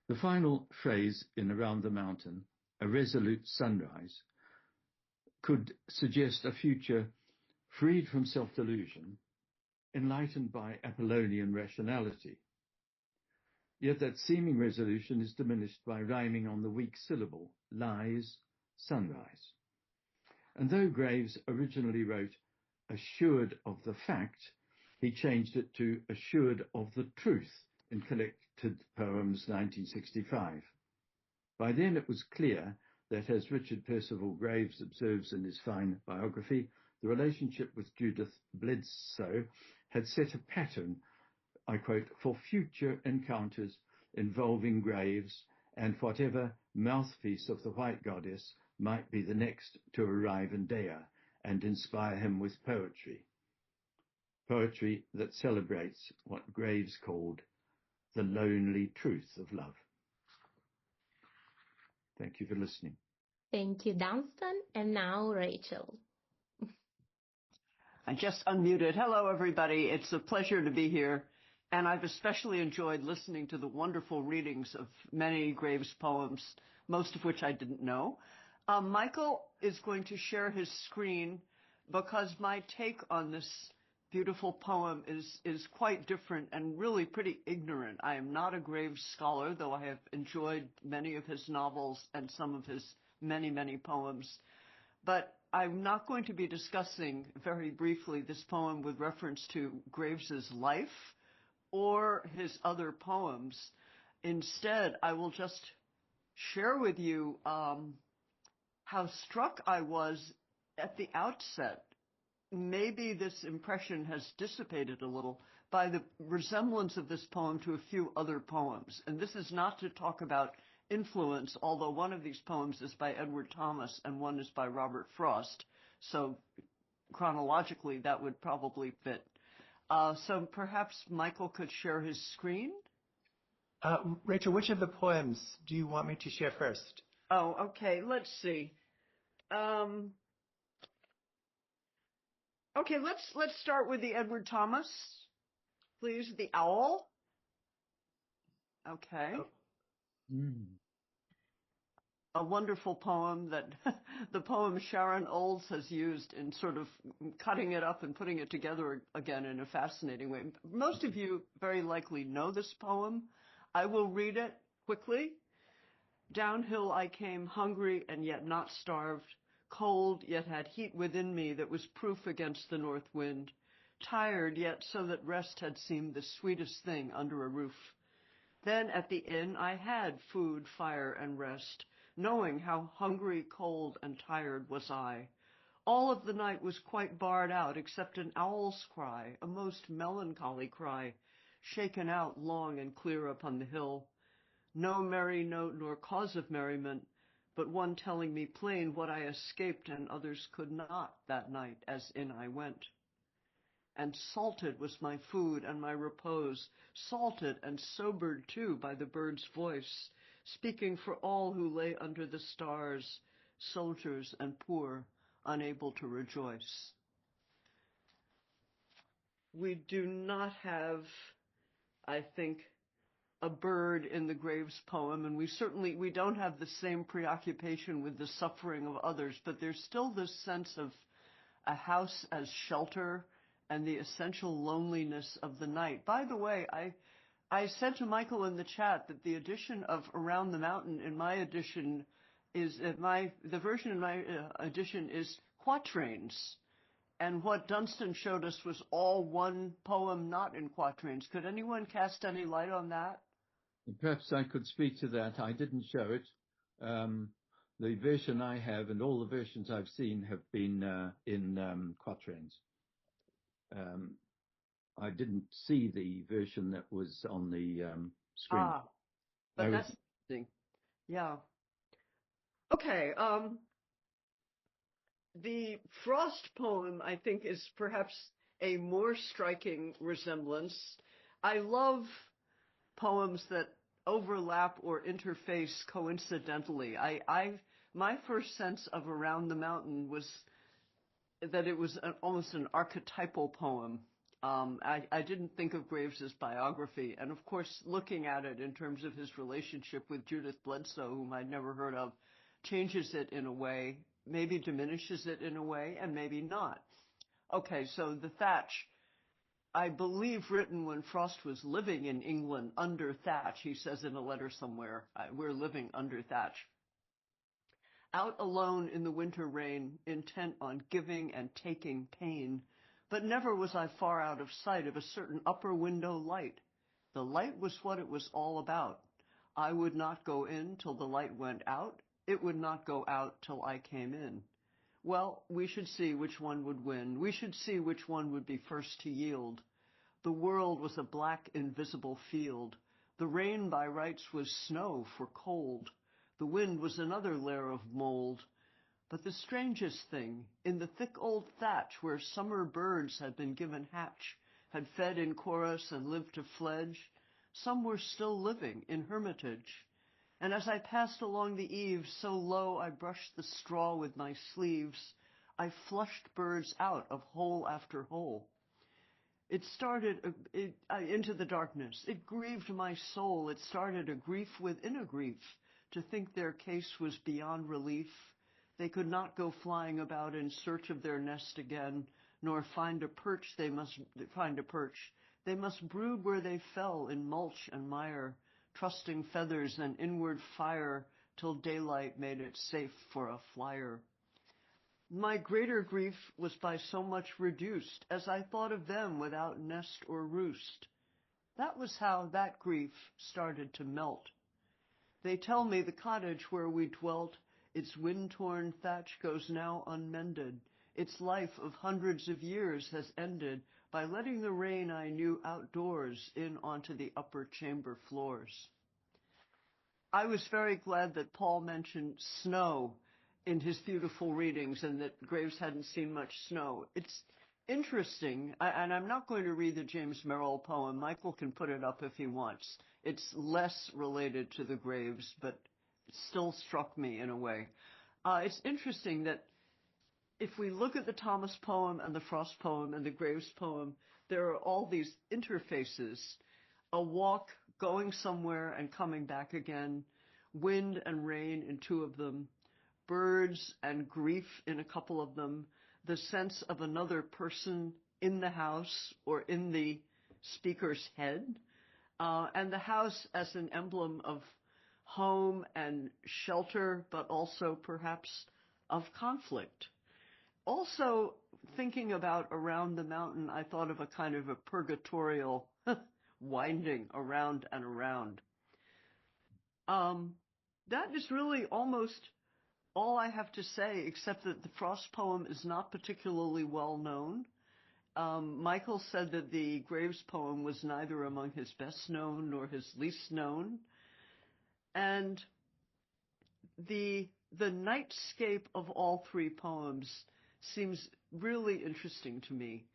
The final phrase in Around the Mountain, a resolute sunrise, could suggest a future freed from self-delusion, enlightened by Apollonian rationality. Yet that seeming resolution is diminished by rhyming on the weak syllable, lies, sunrise. And though Graves originally wrote assured of the fact, he changed it to assured of the truth in Collected Poems 1965. By then it was clear that, as Richard Percival Graves observes in his fine biography, the relationship with Judith Bledsoe had set a pattern, I quote, for future encounters involving Graves and whatever mouthpiece of the white goddess might be the next to arrive in Dea and inspire him with poetry. Poetry that celebrates what Graves called the lonely truth of love. Thank you for listening. Thank you, Dunstan. And now, Rachel. I just unmuted. Hello, everybody. It's a pleasure to be here. And I've especially enjoyed listening to the wonderful readings of many Graves poems, most of which I didn't know. Michael is going to share his screen because my take on this beautiful poem is quite different and really pretty ignorant. I am not a Graves scholar, though I have enjoyed many of his novels and some of his many, many poems. But I'm not going to be discussing very briefly this poem with reference to Graves's life or his other poems. Instead, I will just share with you how struck I was at the outset. Maybe this impression has dissipated a little by the resemblance of this poem to a few other poems. And this is not to talk about influence, although one of these poems is by Edward Thomas and one is by Robert Frost. So chronologically, that would probably fit. So perhaps Michael could share his screen? Rachel, which of the poems do you want me to share first? Oh, okay. Let's see. Okay, let's start with the Edward Thomas, please. The Owl. Okay. Oh. A wonderful poem that the poem Sharon Olds has used in sort of cutting it up and putting it together again in a fascinating way. Most of you very likely know this poem. I will read it quickly. Downhill I came, hungry and yet not starved, cold yet had heat within me that was proof against the north wind, tired yet so that rest had seemed the sweetest thing under a roof. Then at the inn I had food, fire, and rest, knowing how hungry, cold, and tired was I. All of the night was quite barred out except an owl's cry, a most melancholy cry, shaken out long and clear upon the hill. No merry note nor cause of merriment, but one telling me plain what I escaped and others could not that night as in I went. And salted was my food and my repose, salted and sobered too by the bird's voice, speaking for all who lay under the stars, soldiers and poor, unable to rejoice. We do not have, I think, a bird in the Graves poem, and we don't have the same preoccupation with the suffering of others, but there's still this sense of a house as shelter and the essential loneliness of the night. By the way, I said to Michael in the chat that the edition of Around the Mountain in my edition is the version in my edition is quatrains. And what Dunstan showed us was all one poem, not in quatrains. Could anyone cast any light on that? Perhaps I could speak to that. I didn't show it. The version I have and all the versions I've seen have been in quatrains. I didn't see the version that was on the screen. But that's interesting. Yeah. Okay. The Frost poem, I think, is perhaps a more striking resemblance. I love poems that overlap or interface coincidentally. My first sense of Around the Mountain was that it was almost an archetypal poem. I didn't think of Graves's biography, and of course, looking at it in terms of his relationship with Judith Bledsoe, whom I'd never heard of, changes it in a way, maybe diminishes it in a way, and maybe not. Okay, so the thatch, I believe written when Frost was living in England under thatch. He says in a letter somewhere, we're living under thatch. Out alone in the winter rain, intent on giving and taking pain, but never was I far out of sight of a certain upper window light. The light was what it was all about. I would not go in till the light went out. It would not go out till I came in. Well, we should see which one would win. We should see which one would be first to yield. The world was a black, invisible field. The rain by rights was snow for cold. The wind was another layer of mold. But the strangest thing, in the thick old thatch where summer birds had been given hatch, had fed in chorus and lived to fledge, some were still living in hermitage. And as I passed along the eaves, so low I brushed the straw with my sleeves, I flushed birds out of hole after hole. It started into the darkness. It grieved my soul. It started a grief within a grief, to think their case was beyond relief. They could not go flying about in search of their nest again, nor find a perch. They must find a perch. They must brood where they fell in mulch and mire, trusting feathers and inward fire, till daylight made it safe for a flyer. My greater grief was by so much reduced, as I thought of them without nest or roost. That was how that grief started to melt. They tell me the cottage where we dwelt, its wind-torn thatch goes now unmended. Its life of hundreds of years has ended by letting the rain I knew outdoors in onto the upper chamber floors. I was very glad that Paul mentioned snow in his beautiful readings and that Graves hadn't seen much snow. It's interesting, and I'm not going to read the James Merrill poem. Michael can put it up if he wants. It's less related to the Graves, but it still struck me in a way. It's interesting that if we look at the Thomas poem and the Frost poem and the Graves poem, there are all these interfaces, a walk, going somewhere and coming back again, wind and rain in two of them, birds and grief in a couple of them, the sense of another person in the house or in the speaker's head, and the house as an emblem of home and shelter, but also perhaps of conflict. Also, thinking about Around the Mountain, I thought of a kind of a purgatorial winding around and around. That is really almost all I have to say, except that the Frost poem is not particularly well known. Michael said that the Graves poem was neither among his best known nor his least known. And the nightscape of all three poems seems really interesting to me.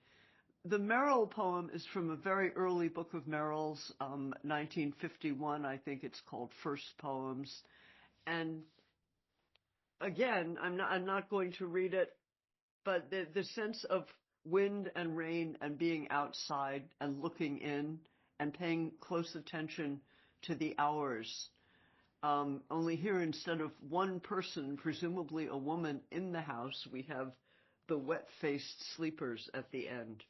The Merrill poem is from a very early book of Merrill's, 1951, I think it's called First Poems. And again, I'm not going to read it, but the sense of wind and rain and being outside and looking in and paying close attention to the hours. Only here, instead of one person, presumably a woman, in the house, we have the wet-faced sleepers at the end.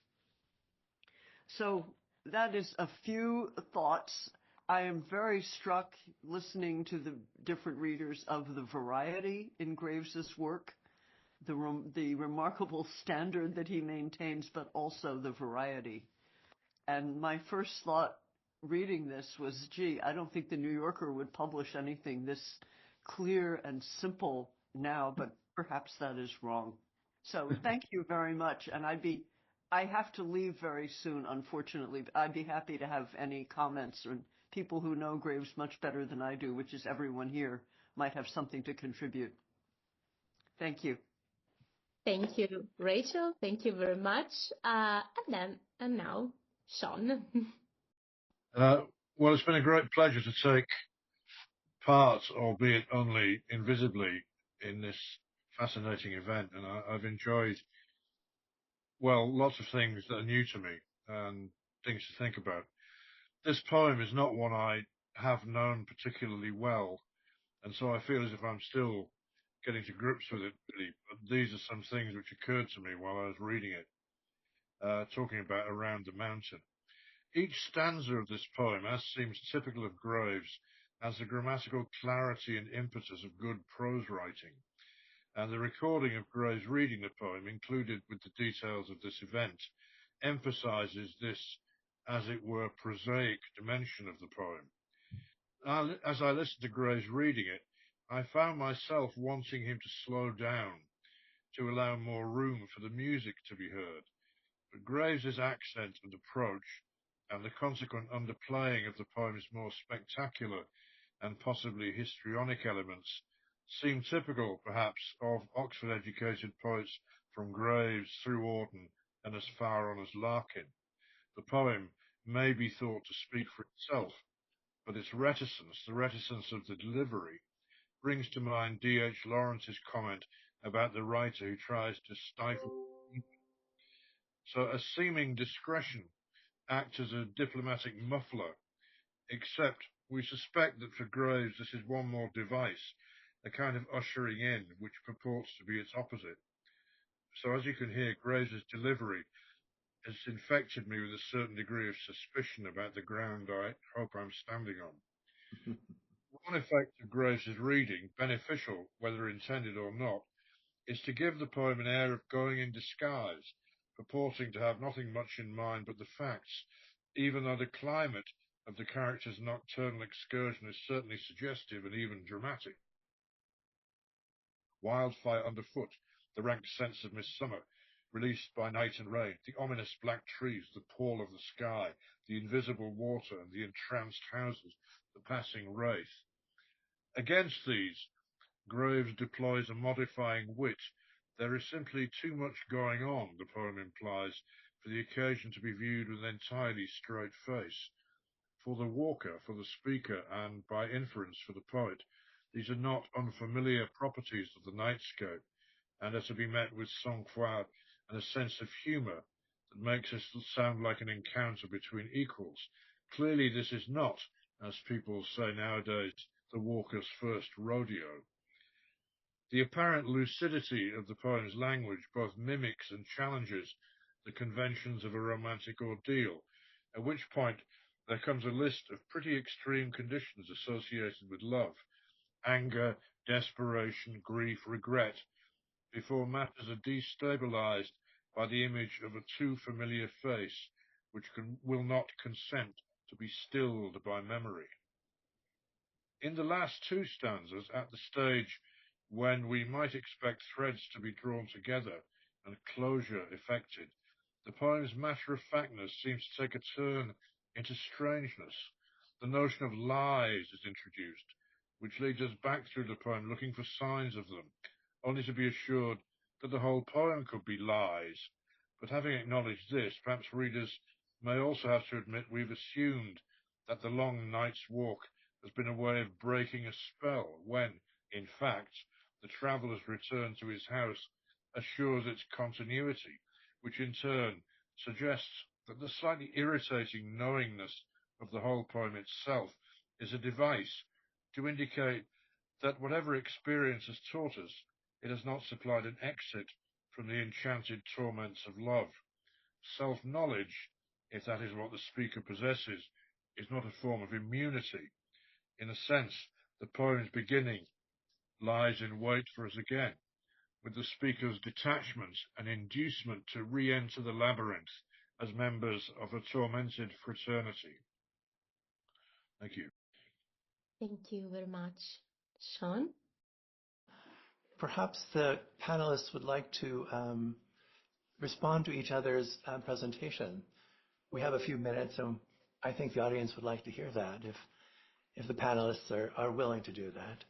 So that is a few thoughts. I am very struck, listening to the different readers, of the variety in Graves's work, the remarkable standard that he maintains, but also the variety. And my first thought reading this was, gee, I don't think the New Yorker would publish anything this clear and simple now, but perhaps that is wrong. So thank you very much. And I have to leave very soon, unfortunately. I'd be happy to have any comments, or people who know Graves much better than I do, which is everyone here, might have something to contribute. Thank you. Thank you, Rachel. Thank you very much. And now, Sean. Well, it's been a great pleasure to take part, albeit only invisibly, in this fascinating event. And I've enjoyed, well, lots of things that are new to me and things to think about. This poem is not one I have known particularly well, and so I feel as if I'm still getting to grips with it, really. But these are some things which occurred to me while I was reading it, talking about Around the Mountain. Each stanza of this poem, as seems typical of Graves, has the grammatical clarity and impetus of good prose writing, and the recording of Graves reading the poem, included with the details of this event, emphasizes this, as it were, prosaic dimension of the poem. As I listened to Graves reading it, I found myself wanting him to slow down, to allow more room for the music to be heard. But Graves's accent and approach, and the consequent underplaying of the poem's more spectacular and possibly histrionic elements, seem typical, perhaps, of Oxford-educated poets from Graves through Auden and as far on as Larkin. The poem may be thought to speak for itself, but its reticence, the reticence of the delivery, brings to mind D.H. Lawrence's comment about the writer who tries to stifle. So a seeming discretion acts as a diplomatic muffler, except we suspect that for Graves this is one more device, a kind of ushering in, which purports to be its opposite. So as you can hear, Graves's delivery has infected me with a certain degree of suspicion about the ground I hope I'm standing on. One effect of Graves's reading, beneficial whether intended or not, is to give the poem an air of going in disguise, purporting to have nothing much in mind but the facts, even though the climate of the character's nocturnal excursion is certainly suggestive and even dramatic. Wildfire underfoot, the rank scents of midsummer, released by night and rain, the ominous black trees, the pall of the sky, the invisible water, and the entranced houses, the passing wraith. Against these, Graves deploys a modifying wit. There is simply too much going on, the poem implies, for the occasion to be viewed with an entirely straight face. For the walker, for the speaker, and by inference for the poet, these are not unfamiliar properties of the nightscape, and are to be met with sang-froid and a sense of humour that makes it sound like an encounter between equals. Clearly this is not, as people say nowadays, the walker's first rodeo. The apparent lucidity of the poem's language both mimics and challenges the conventions of a romantic ordeal, at which point there comes a list of pretty extreme conditions associated with love: anger, desperation, grief, regret, before matters are destabilized by the image of a too familiar face, which will not consent to be stilled by memory. In the last two stanzas, at the stage when we might expect threads to be drawn together and closure effected, the poem's matter-of-factness seems to take a turn into strangeness. The notion of lies is introduced, which leads us back through the poem looking for signs of them, only to be assured that the whole poem could be lies. But having acknowledged this, perhaps readers may also have to admit we've assumed that the long night's walk has been a way of breaking a spell, when, in fact, the traveller's return to his house assures its continuity, which in turn suggests that the slightly irritating knowingness of the whole poem itself is a device to indicate that whatever experience has taught us, it has not supplied an exit from the enchanted torments of love. Self-knowledge, if that is what the speaker possesses, is not a form of immunity. In a sense, the poem's beginning lies in wait for us again, with the speaker's detachment and inducement to re-enter the labyrinth as members of a tormented fraternity. Thank you. Thank you very much. Sean? Perhaps the panelists would like to respond to each other's presentation. We have a few minutes, and I think the audience would like to hear that if the panelists are willing to do that.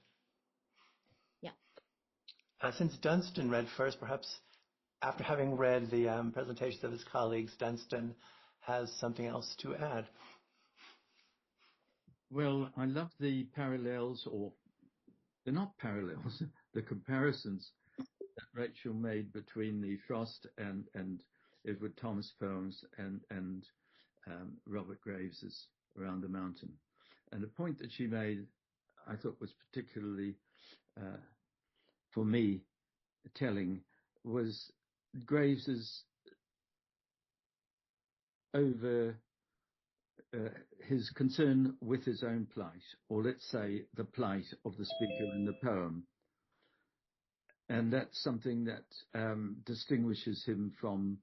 Yeah. Since Dunstan read first, perhaps after having read the presentations of his colleagues, Dunstan has something else to add. Well, I love the parallels, or they're not parallels, the comparisons that Rachel made between the Frost and Edward Thomas poems and Robert Graves's Around the Mountain. And the point that she made, I thought, was particularly, for me, telling, was Graves's over his concern with his own plight, or let's say the plight of the speaker in the poem. And that's something that distinguishes him from,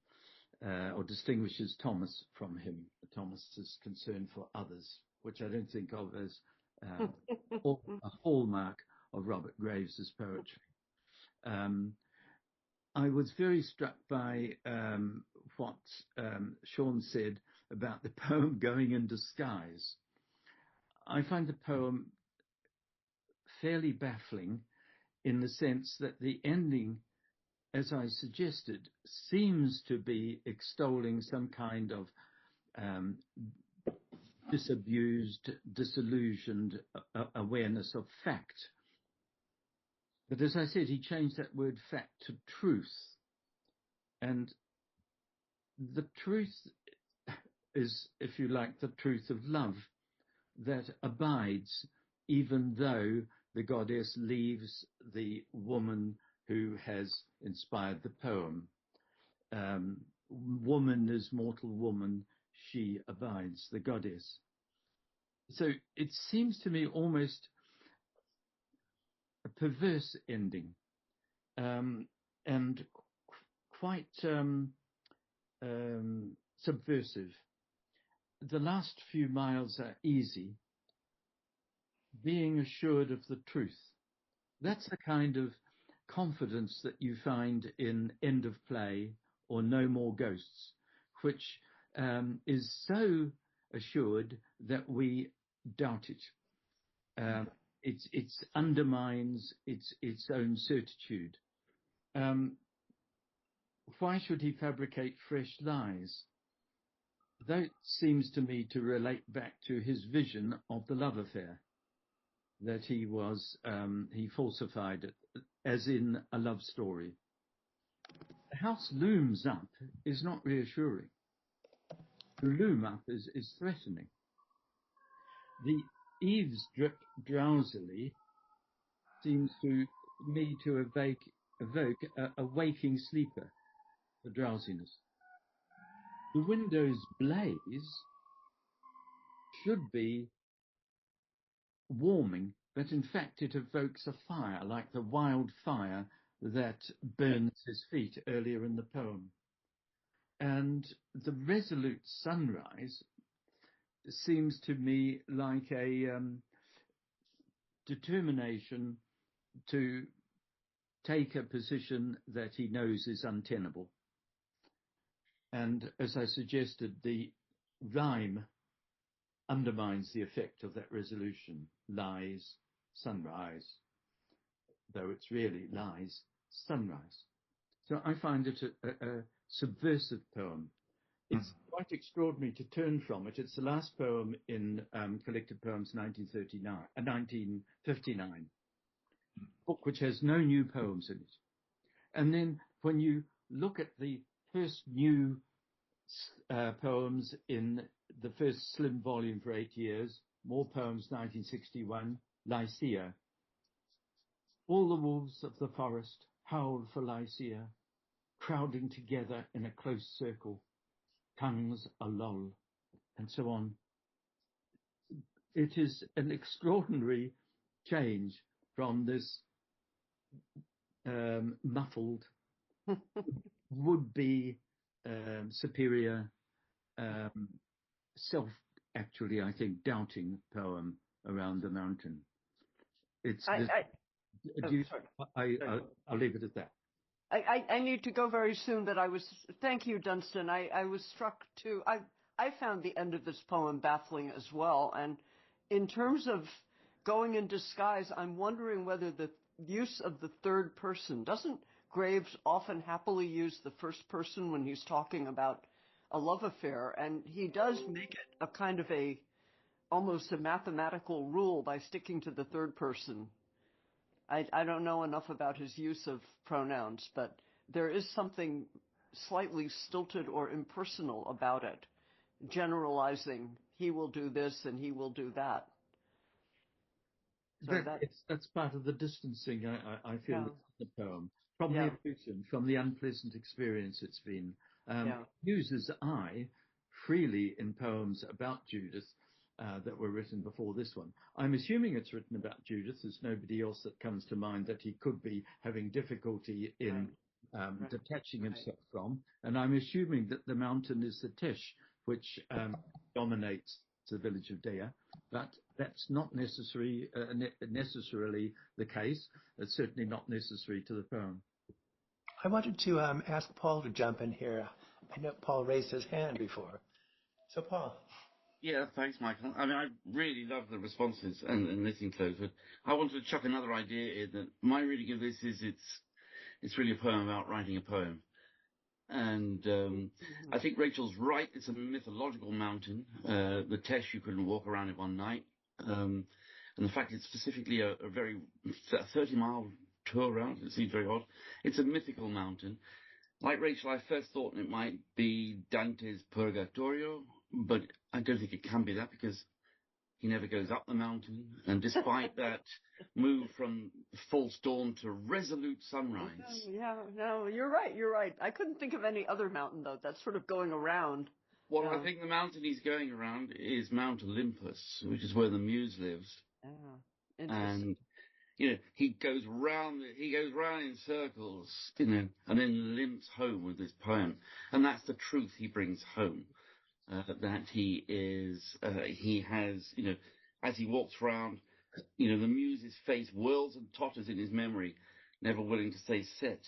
or distinguishes Thomas from him, Thomas's concern for others, which I don't think of as a hallmark of Robert Graves's poetry. I was very struck by what Sean said about the poem going in disguise. I find the poem fairly baffling in the sense that the ending, as I suggested, seems to be extolling some kind of disabused, disillusioned awareness of fact. But as I said, he changed that word fact to truth. And the truth is, if you like, the truth of love that abides even though the goddess leaves the woman who has inspired the poem. Woman is mortal woman, she abides, the goddess. So it seems to me almost a perverse ending, and quite subversive. The last few miles are easy, being assured of the truth. That's the kind of confidence that you find in End of Play or No More Ghosts, which is so assured that we doubt it. it undermines its own certitude. Why should he fabricate fresh lies? That seems to me to relate back to his vision of the love affair that he falsified it, as in a love story. The house looms up is not reassuring. To loom up is threatening. The eaves drip drowsily seems to me to evoke a waking sleeper, the drowsiness. The window's blaze should be warming, but in fact it evokes a fire, like the wild fire that burns his feet earlier in the poem. And the resolute sunrise seems to me like a determination to take a position that he knows is untenable. And as I suggested, the rhyme undermines the effect of that resolution. Lies, sunrise, though it's really lies, sunrise. So I find it a subversive poem. It's quite extraordinary to turn from it. It's the last poem in Collected Poems 1959, book which has no new poems in it. And then when you look at the first new poems in the first slim volume for 8 years, More Poems 1961, Lycia. All the wolves of the forest howled for Lycia, crowding together in a close circle, tongues a-loll, and so on. It is an extraordinary change from this muffled, would-be superior, actually, I think, doubting poem around the mountain. I'll leave it at that. I need to go very soon, but thank you, Dunstan. I was struck too. I found the end of this poem baffling as well. And in terms of going in disguise, I'm wondering whether the use of the third person, doesn't Graves often happily use the first person when he's talking about a love affair? And he does make it a kind of almost a mathematical rule by sticking to the third person. I don't know enough about his use of pronouns, but there is something slightly stilted or impersonal about it, generalizing, he will do this and he will do that. So that's part of the distancing, I feel, the poem, from the emotion, from the unpleasant experience it's been. Uses I freely in poems about Judith that were written before this one. I'm assuming it's written about Judith. There's nobody else that comes to mind that he could be having difficulty in detaching himself from. And I'm assuming that the mountain is the Tesh, which dominates the village of Dea. But that's not necessarily the case. It's certainly not necessary to the poem. I wanted to ask Paul to jump in here. I know Paul raised his hand before. So, Paul. Yeah, thanks, Michael. I mean, I really love the responses and listening to those, but I wanted to chuck another idea in that my reading of this is it's really a poem about writing a poem. And I think Rachel's right. It's a mythological mountain. The Tesh, you couldn't walk around it one night. And the fact it's specifically a very 30-mile tour route, it seems very odd. It's a mythical mountain. Like Rachel, I first thought it might be Dante's Purgatorio, but I don't think it can be that because he never goes up the mountain. And despite that move from false dawn to resolute sunrise. No, you're right. I couldn't think of any other mountain, though. That's sort of going around. Well, I think the mountain he's going around is Mount Olympus, which is where the muse lives. And he goes round in circles, and then limps home with this poem. And that's the truth he brings home. That he has, as he walks around, the muse's face whirls and totters in his memory, never willing to say sit.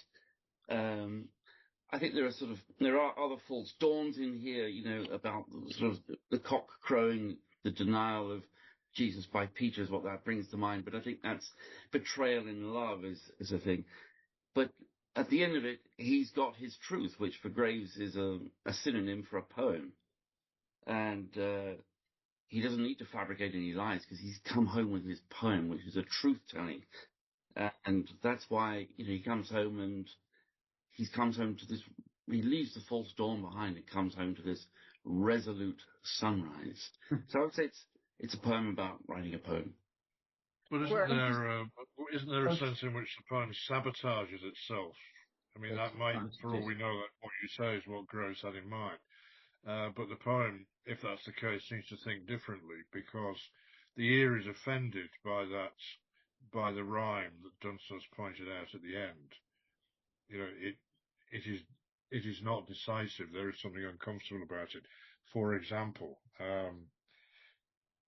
I think there are other false dawns in here, about sort of the cock crowing, the denial of Jesus by Peter is what that brings to mind, but I think that's betrayal in love is a thing. But at the end of it, he's got his truth, which for Graves is a synonym for a poem. And he doesn't need to fabricate any lies because he's come home with his poem, which is a truth-telling. And that's why, he comes home and he leaves the false dawn behind and comes home to this resolute sunrise. So I would say it's a poem about writing a poem. But isn't there a sense in which the poem sabotages itself? I mean, that might, for all we know, that what you say is what Graves had in mind. But the poem, if that's the case, seems to think differently, because the ear is offended by the rhyme that Dunstan's pointed out at the end. It is not decisive. There is something uncomfortable about it. For example,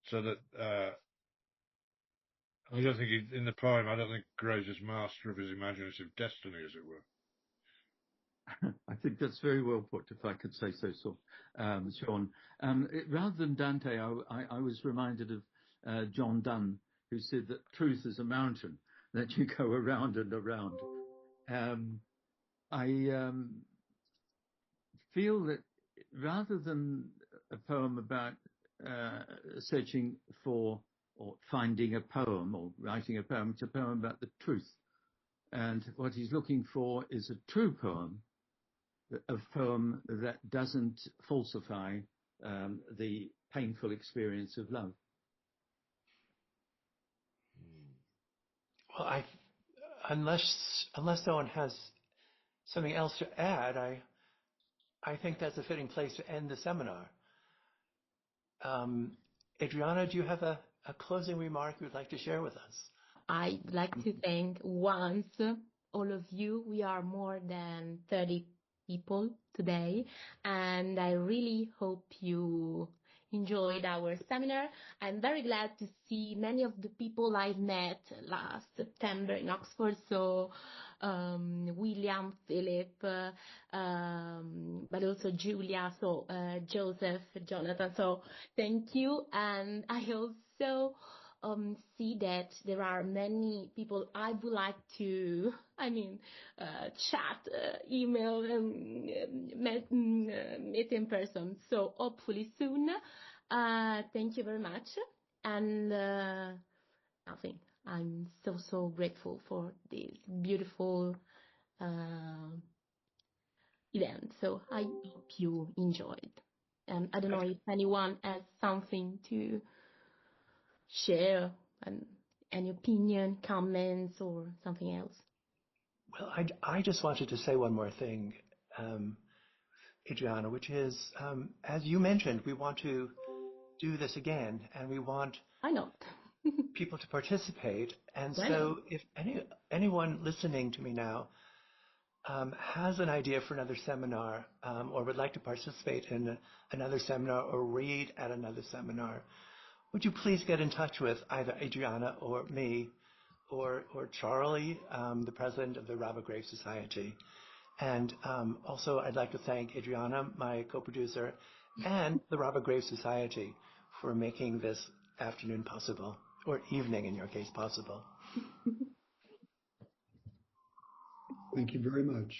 so that I don't think in the poem, I don't think Graves is master of his imaginative destiny, as it were. I think that's very well put, if I could say so, Sean. Rather than Dante, I was reminded of John Donne, who said that truth is a mountain that you go around and around. I feel that rather than a poem about searching for or finding a poem or writing a poem, it's a poem about the truth. And what he's looking for is a true poem, a poem that doesn't falsify the painful experience of love. Well, unless someone has something else to add, I think that's a fitting place to end the seminar. Adriana, do you have a closing remark you'd like to share with us? I'd like to thank once all of you. We are more than 30 people today, and I really hope you enjoyed our seminar. I'm very glad to see many of the people I met last September in Oxford, so William, Philip, but also Julia, so Joseph, Jonathan, so thank you. And I also see that there are many people I would like to, chat, email, meet in person. So hopefully soon. Thank you very much. And nothing. I'm so grateful for this beautiful event. So I hope you enjoyed. And I don't know if anyone has something to share, and any opinion, comments, or something else. Well, I just wanted to say one more thing, Adriana, which is, as you mentioned, we want to do this again, and we want people to participate. And so if anyone listening to me now has an idea for another seminar, or would like to participate in another seminar or read at another seminar, would you please get in touch with either Adriana or me or Charlie, the president of the Robert Graves Society. And also I'd like to thank Adriana, my co-producer, and the Robert Graves Society for making this afternoon possible, or evening in your case possible. Thank you very much.